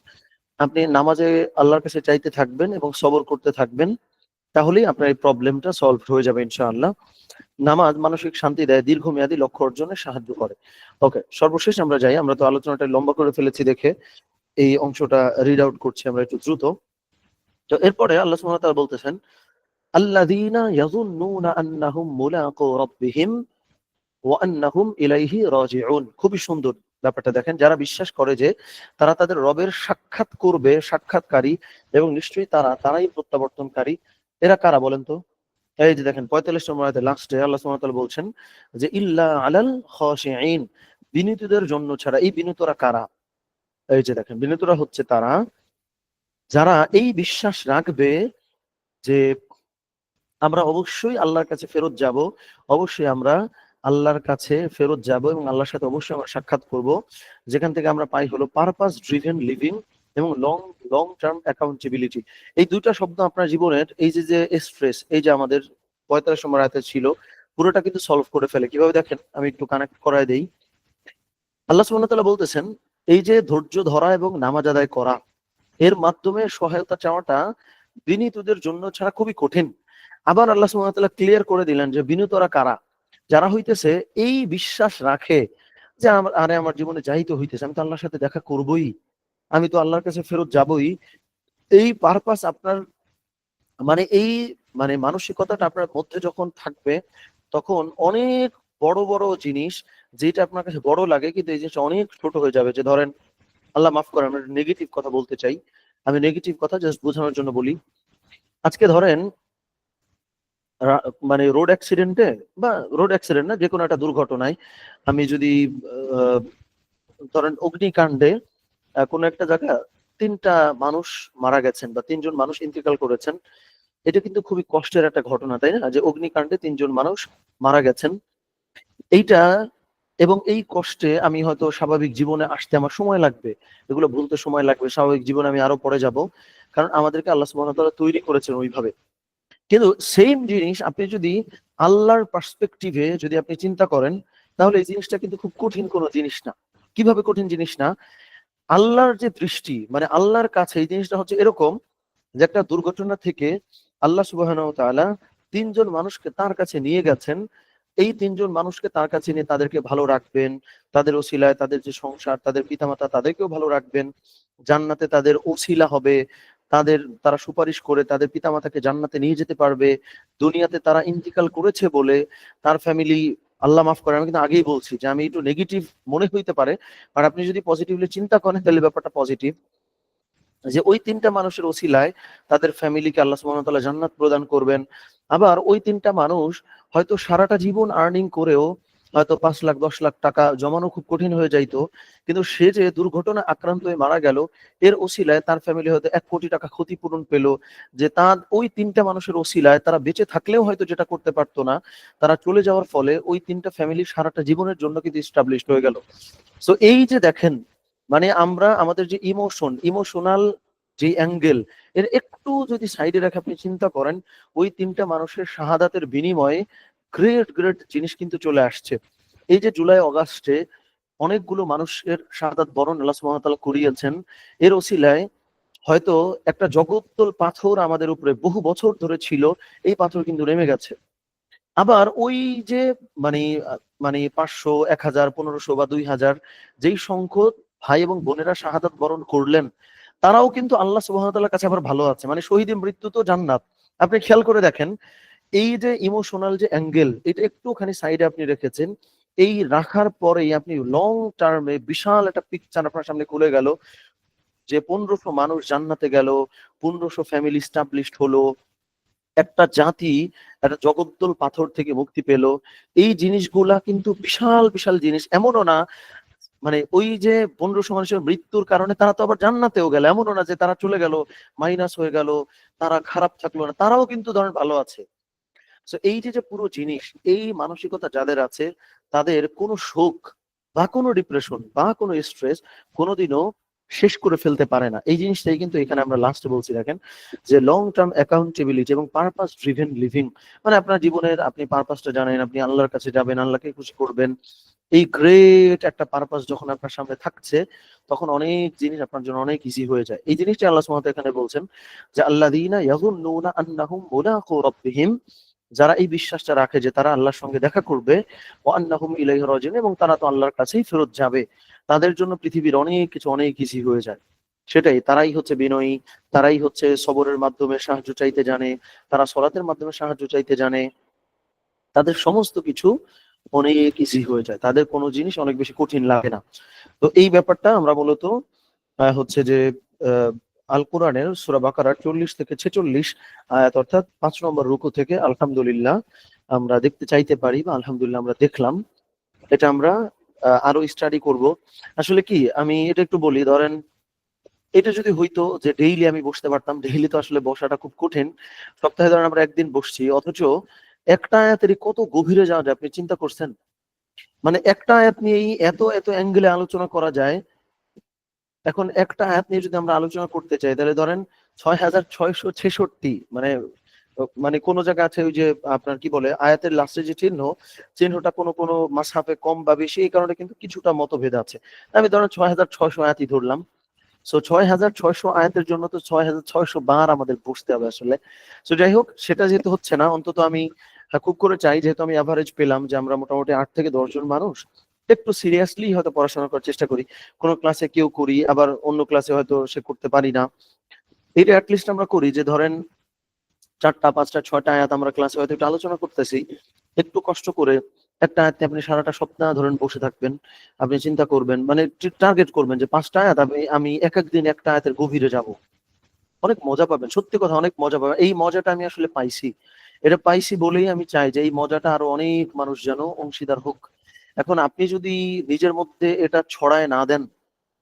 আপনি নামাজে আল্লাহর কাছে চাইতে থাকবেন এবং সবর করতে থাকবেন। তাহলেই আপনার এই প্রবলেমটা সলভ হয়ে যাবে ইনশাআল্লাহ। নামাজ মানসিক শান্তি দেয়, দীর্ঘমেয়াদী লক্ষ্য অর্জনে সাহায্য করে। ওকে, সর্বশেষ আমরা যাই। আমরা তো আলোচনাটা লম্বা করে ফেলেছি দেখে এই অংশটা রিড আউট করছি আমরা একটু দ্রুত। তো এরপরে আল্লাহ সুবহানাহু ওয়া তাআলা বলতেছেন, আল্লাযীনা ইয়াযুন্নুনা আন্নাহুম মুলাকু রাব্বিহিম ওয়া আন্নাহুম ইলাইহি রাজিউন। খুবই সুন্দর ব্যাপারটা দেখেন, যারা বিশ্বাস করে যে তারা তাদের রবের সাক্ষাৎ করবে, সাক্ষাৎকারী, এবং নিশ্চয়ই তারাই প্রত্যাবর্তনকারী। এরা কারা বলেন তো? এই যে দেখেন ৪৫ নম্বর আয়াতে লাস্টে আল্লাহ সুবহানাহু ওয়া তাআলা বলছেন যে ইল্লা আলাল খাশিঈন, বিনীতদের জন্য ছাড়া। এই বিনীতরা কারা? এই যে দেখেন, বিনীতরা হচ্ছে তারা যারা এই বিশ্বাস রাখবে যে আমরা অবশ্যই আল্লাহর কাছে ফেরত যাব, অবশ্যই আমরা আল্লাহর কাছে ফেরত যাব এবং আল্লাহর সাথে অবশ্যই আমরা সাক্ষাৎ করব, যেখান থেকে আমরা পাই হলো পারপাস ড্রিভেন লিভিং এবং লং লং টার্ম অ্যাকাউন্টেবিলিটি। এই দুইটা শব্দ আপনার জীবনের এই যে যে স্ট্রেস, এই যে আমাদের ৪৫ নম্বর আয়াতে ছিল, পুরোটা কিন্তু সলভ করে ফেলে। কিভাবে দেখেন, আমি একটু কানেক্ট করায় দেই। আল্লাহ সুবহানাহু ওয়া তাআলা বলতেছেন, এই যে ধৈর্য ধরা এবং নামাজ আদায় করা, এর মাধ্যমে সহায়তা চাওয়াটা বিনীতদের জন্য ছাড়া খুবই কঠিন। আবার আল্লাহ সুবহানাহু ওয়া তাআলা ক্লিয়ার করে দিলেন যে বিনীতরা কারা? যারা হইতেছে এই বিশ্বাস রাখে যে আরে আমার জীবনে যাই তো হইতেছে, আমি তো আল্লাহর সাথে দেখা করবই, আমি তো আল্লাহর কাছে ফেরত যাবই। এই পারপাস আপনার মানে এই মানে মানসিকতাটা আপনার মধ্যে যখন থাকবে, তখন অনেক বড় বড় জিনিস, যেটা আপনার কাছে বড় লাগে কিন্তু এই জিনিসটা অনেক ছোট হয়ে যাবে। যে ধরেন, আল্লাহ মাফ করেন, আমি নেগেটিভ কথা বলতে চাই, আমি নেগেটিভ কথা জাস্ট বোঝানোর জন্য বলি। আজকে ধরেন মানে রোড অ্যাক্সিডেন্টে, বা রোড অ্যাক্সিডেন্ট না, যে কোনো একটা দুর্ঘটনায় আমি যদি আহ, ধরেন অগ্নিকাণ্ডে কোনো একটা জায়গা ৩টা মানুষ মারা গেছেন বা ৩জন মানুষ ইন্তেকাল করেছেন, এটা কিন্তু খুবই কষ্টের একটা ঘটনা, তাই না? যে অগ্নিকাণ্ডে ৩জন মানুষ মারা গেছেন, এইটা, এবং এই কষ্টে আমি হয়তো স্বাভাবিক জীবনে আসতে আমার সময় লাগবে, এগুলো ভুলতে সময় লাগবে, স্বাভাবিক জীবনে আমি আরো পরে যাব, কারণ আমাদেরকে আল্লাহ সুবহানাহু ওয়া তাআলা তৈরি করেছেন ওইভাবে। কিন্তু সেম জিনিস আপনি যদি আল্লাহর পার্সপেক্টিভে যদি আপনি চিন্তা করেন, তাহলে এই জিনিসটা কিন্তু খুব কঠিন কোনো জিনিস না। কিভাবে কঠিন জিনিস না? আল্লাহর যে দৃষ্টি, মানে আল্লাহর কাছে এই জিনিসটা হচ্ছে এরকম যে একটা দুর্ঘটনা থেকে আল্লাহ সুবহানাহু ওয়া তাআলা ৩জন মানুষকে তার কাছে নিয়ে গেছেন। এই ৩জন মানুষকে তার কাছে নিয়ে তাদেরকে ভালো রাখবেন। তাদের ওসিলায় তাদের যে সংসার, তাদের পিতামাতা, তাদেরকেও ভালো রাখবেন। জান্নাতে তাদের ওসিলা হবে। তারা সুপারিশ করে তাদের পিতামাতাকে জান্নাতে নিয়ে যেতে পারবে। দুনিয়াতে তারা ইন্তিকাল করেছে বলে তার ফ্যামিলি, আল্লাহ মাফ করে, আমি কিন্তু আগেই বলছি যে আমি একটু নেগেটিভ মনে হইতে পারে, আর আপনি যদি পজিটিভলি চিন্তা করেন তাহলে ব্যাপারটা পজিটিভ। যে ওই ৩টা মানুষের ওসিলায় তাদের ফ্যামিলিকে আল্লাহ সুবহানাহু ওয়া তাআলা জান্নাত প্রদান করবেন। আবার ওই ৩টা মানুষ হয়তো সারাটা জীবন আর্নিং করেও হয়তো ৫ লাখ ১০ লাখ টাকা জমানো খুব কঠিন হয়ে যাইতো। কিন্তু সে যে দুর্ঘটনায় আক্রান্ত হয়ে মারা গেল, এর ওসিলায় তার ফ্যামিলি হয়তো ১ কোটি টাকা ক্ষতিপূরণ পেল। যে তার ওই ৩টা মানুষের ওসিলায় তারা বেঁচে থাকলেও হয়তো যেটা করতে পারতো না, তারা চলে যাওয়ার ফলে ওই ৩টা ফ্যামিলি সারাটা জীবনের জন্য কিন্তু এস্টাবলিশড হয়ে গেল। সো এই যে দেখেন, মানে আমরা আমাদের যে ইমোশনাল যে অ্যাঙ্গেল, এর একটু যদি সাইডে রেখে আপনি চিন্তা করেন, ওই ৩টা মানুষের শাহাদাতের বিনিময়ে গ্রেট গ্রেট জিনিস কিন্তু চলে আসছে। এই যে জুলাই অগাস্টে অনেকগুলো মানুষের শাহাদাত বরণ আল্লাহ সুবহানাহু ওয়া তাআলা করিয়েছেন, এর ওসিলায় হয়তো একটা জগদ্দল পাথর আমাদের উপরে বহু বছর ধরে ছিল, এই পাথর কিন্তু নেমে গেছে। আবার ওই যে মানে মানে ৫০০, ১,০০০, ১৫০০ বা ২,০০০ যেই সংখ্যক ভাই এবং বোনেরা শাহাদাত বরণ করলেন, তারাও কিন্তু আল্লাহ সুবহানাহু ওয়া তাআলার কাছে আবার ভালো আছে। মানে শহীদের মৃত্যু তো জান্নাত। আপনি খেয়াল করে দেখেন, এই যে ইমোশনাল যে অ্যাঙ্গেল, এটা একটুখানি সাইডে আপনি রেখেছেন। এই রাখার পরেই আপনি লং টার্মে বিশাল একটা পিকচার আপনার সামনে খুলে গেল, যে ১৫০০ মানুষ জান্নাতে গেল, ১৫০০ ফ্যামিলি এস্টাবলিশড হলো, একটা জাতি একটা জগদ্দল পাথর থেকে মুক্তি পেল। এই জিনিসগুলা কিন্তু বিশাল বিশাল জিনিস। এমনও না মানে ওই যে ১৫০০ মানুষের মৃত্যুর কারণে তারা তো আবার জান্নাতেও গেল, এমনও না যে তারা চলে গেল, মাইনাস হয়ে গেল, তারা খারাপ থাকলো না, তারাও কিন্তু ধরেন ভালো আছে। সো এই যে যে পুরো জিনিস, এই মানসিকতা যাদের আছে তাদের কোনো শোক বা কোনো ডিপ্রেশন বা কোনো স্ট্রেস কোনোদিনও শেষ করে ফেলতে পারে না। এই জিনিসটাই কিন্তু এখানে আমরা লাস্টে বলছি, দেখেন যে লং টার্ম অ্যাকাউন্টেবিলিটি এবং পারপাস ড্রিভেন লিভিং, মানে আপনার জীবনের আপনি পারপাসটা জানেন, আপনি আল্লাহর কাছে যাবেন, আল্লাহকে খুশি করবেন, এই গ্রেট একটা পারপাস যখন আপনার সামনে থাকছে তখন অনেক জিনিস আপনার জন্য অনেক ইজি হয়ে যায়। এই জিনিসটা আল্লাহ সুবহানাহু ওয়া তাআলা এখানে বলছেন যে আল্লাযীনা ইয়াযুন্নুনা আন্নাহুম মুলাকু রাব্বিহিম, যারা এই বিশ্বাসটা রাখে যে তারা আল্লাহর সঙ্গে দেখা করবে, ওয়া আন্নাহুম ইলাইহি রাজিউন, এবং তারা তো আল্লাহর কাছেই ফেরত যাবে, তাদের জন্য পৃথিবীর অনেক কিছু অনেক ইজি হয়ে যায়। সেটাই, তারাই হচ্ছে বিনয়ী, তারাই হচ্ছে সবরের মাধ্যমে সাহায্য চাইতে জানে, তারা সলাতের মাধ্যমে সাহায্য চাইতে জানে, তাদের সমস্ত কিছু অনেক ইজি হয়ে যায়, তাদের কোনো জিনিস অনেক বেশি কঠিন লাগে না। তো এই ব্যাপারটা আমরা মূলত হচ্ছে যে আহ, আল কোরআনের সূরা বাকারার 40 থেকে 46 আয়াত, অর্থাৎ 5 নম্বর রুকু থেকে আলহামদুলিল্লাহ আমরা দেখতে চাইতে পারি, বা আলহামদুলিল্লাহ আমরা দেখলাম। এটা আমরা আরো স্টাডি করব। আসলে কি, আমি এটা একটু বলি, ধরেন এটা যদি হইতো যে ডেইলি আমি বসতে পারতাম, ডেইলি তো আসলে বসাটা খুব কঠিন। সপ্তাহে ধরেন আমরা একদিন বসছি, অথচ একটা আয়াতেরই কত গভীরে যাওয়া যায় আপনি চিন্তা করছেন? মানে একটা আয়াত নিয়েই এত এত অ্যাঙ্গেলে আলোচনা করা যায়। এখন একটা আয়াত নিয়ে যদি আমরা আলোচনা করতে চাই, তাহলে ধরেন 6666, মানে মানে কোন জায়গা আছে ওই যে আপনার কি বলে আয়াতের লাস্টে যে চিহ্ন, চিহ্নটা কোনো কোনো মাসহাফে কম বা বেশি, এই কারণে কিন্তু কিছুটা মতভেদ আছে। আমি ধরেন 6600 আয়াতই ধরলাম। সো 6600 আয়াতের জন্য তো 6600 বার আমাদের বসতে হবে আসলে। সো যাই হোক, সেটা যেহেতু হচ্ছে না, অন্তত আমি খুব করে চাই, যেহেতু আমি অ্যাভারেজ পেলাম যে আমরা মোটামুটি 8 থেকে 10 জন মানুষ একটু সিরিয়াসলি হয়তো পড়াশোনা করার চেষ্টা করি। কোনো ক্লাসে কেউ করি, আবার অন্য ক্লাসে হয়তো সে করতে পারি না। এটা অ্যাটলিস্ট আমরা করি যে ধরেন 4টা 5টা 6টা আয়াত আমরা ক্লাসে হয়তো একটু আলোচনা করতেছি, একটু কষ্ট করে একটা আয়াত নিয়ে আপনি সারাটা সপ্তাহ ধরেন বসে থাকবেন। আপনি চিন্তা করবেন, মানে টার্গেট করবেন যে 5টা আয়াত আমি এক এক দিন একটা আয়াতের গভীরে যাব। অনেক মজা পাবেন, সত্যি কথা অনেক মজা পাবেন। এই মজাটা আমি আসলে পাইছি, এটা পাইছি বলেই আমি চাই যে এই মজাটা আরো অনেক মানুষ যেন অংশীদার হোক। এখন আপনি যদি নিজের মধ্যে এটা ছড়ায় না দেন,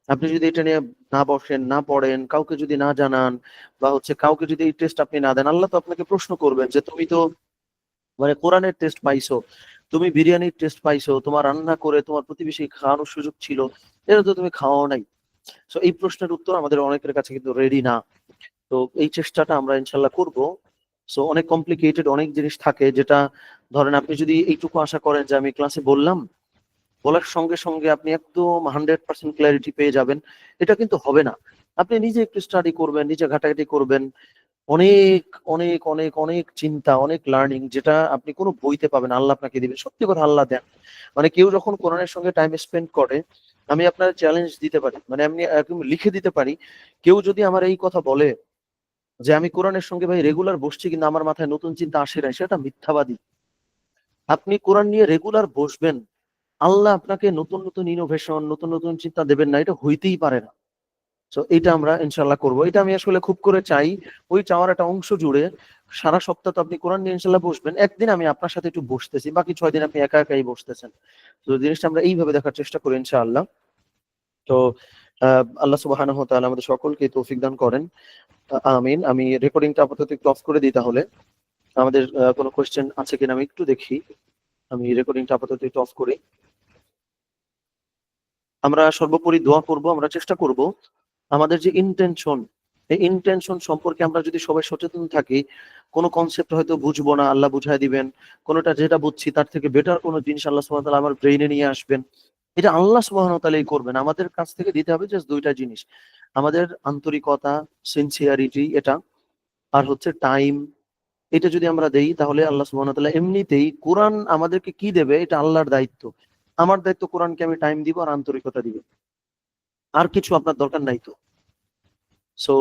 আপনি যদি এটা নিয়ে না বসেন, না পড়েন, কাউকে যদি না জানান, বা হচ্ছে কাউকে যদি এই টেস্ট আপনি না দেন, আল্লাহ তো আপনাকে প্রশ্ন করবেন যে তুমি তো মানে কোরআনের টেস্ট পাইছো, তুমি বিরিয়ানির টেস্ট পাইছো, তোমার রান্না করে তোমার প্রতিবেশী খাওয়ানোর সুযোগ ছিল, এটা তো তুমি খাওয়াও নাই। তো এই প্রশ্নের উত্তর আমাদের অনেকের কাছে কিন্তু রেডি না। তো এই চেষ্টাটা আমরা ইনশাল্লাহ করব। সো অনেক কমপ্লিকেটেড অনেক জিনিস থাকে, যেটা ধরেন আপনি যদি এইটুকু আশা করেন যে আমি ক্লাসে বললাম, বলার সঙ্গে সঙ্গে আপনি একদম 100% ক্ল্যারিটি পেয়ে যাবেন, এটা কিন্তু হবে না। আপনি নিজে একটু স্টাডি করবেন, নিজে ঘাটাঘাটি করবেন, অনেক অনেক অনেক অনেক চিন্তা, অনেক লার্নিং, যেটা আপনি কোনো বইতে পাবেন না, আল্লাহ আপনাকে দিবেন। সত্যি কথা, আল্লাহ দেন। মানে কেউ যখন কোরআনের সঙ্গে টাইম স্পেন্ড করে, আমি আপনার চ্যালেঞ্জ দিতে পারি, মানে আমি একদম লিখে দিতে পারি, কেউ যদি আমার এই কথা বলে যে আমি কোরআনের সঙ্গে ভাই রেগুলার বসছি কিন্তু আমার মাথায় নতুন চিন্তা আসে না, সেটা মিথ্যাবাদী। আপনি কোরআন নিয়ে রেগুলার বসবেন, আল্লাহ আপনাকে নতুন নতুন ইনোভেশন, নতুন নতুন চিন্তা দেবেন না, এটা হইতেই পারে না। তো এটা আমরা ইনশাল্লাহ করবো, এটা আমি আসলে খুব করে চাই। ওই চাওয়ার একটা অংশ জুড়ে সারা সপ্তাহ তো আপনি কোরআন নিয়ে ইনশাল্লাহ বসবেন, একদিন আমি আপনার সাথে একটু বসতেছি, বাকি 6 দিন আপনি একা একাই বসতেছেন। তো জিনিসটা আমরা এইভাবে দেখার চেষ্টা করি ইনশাআল্লাহ। তো আল্লাহ সুবহানাহু ওয়া তাআলা আমাদের সকলকে তৌফিক দান করেন। আমিন। আমি রেকর্ডিংটা আপাতত একটু অফ করে দিই তাহলে। আমাদের কোনো কোয়েশ্চেন আছে কিনা আমি একটু দেখি। আমি রেকর্ডিংটা আপাতত একটু অফ করি। আমরা সর্বোপরি দোয়া করব, আমরা চেষ্টা করব আমাদের যে ইন্টেনশন, এই ইন্টেনশন সম্পর্কে আমরা যদি সবাই সচেতন থাকি, কোনো কনসেপ্ট হয়তো বুঝবো না, আল্লাহ বুঝাই দিবেন। কোনোটা যেটা বুঝছি তার থেকে বেটার কোনো জিনিস আল্লাহ সুবহানাহু ওয়া তাআলা আমার ব্রেইনে নিয়ে আসবেন। এটা আল্লাহ সুবহানাহু ওয়া তাআলাই করবেন। আমাদের কাছ থেকে দিতে হবে জাস্ট 2টা জিনিস। আমাদের আন্তরিকতা, সিনসিয়ারিটি এটা, আর হচ্ছে টাইম। এটা যদি আমরা দেই তাহলে আল্লাহ সুবহানাহু ওয়া তাআলা এমনিতেই কোরআন আমাদেরকে কি দেবে এটা আল্লাহর দায়িত্ব। আমার দায়িত্ব কোরআনকে আমি টাইম দিব আর আন্তরিকতা দিব। আর কিছু আপনার দরকার নাই তো। সো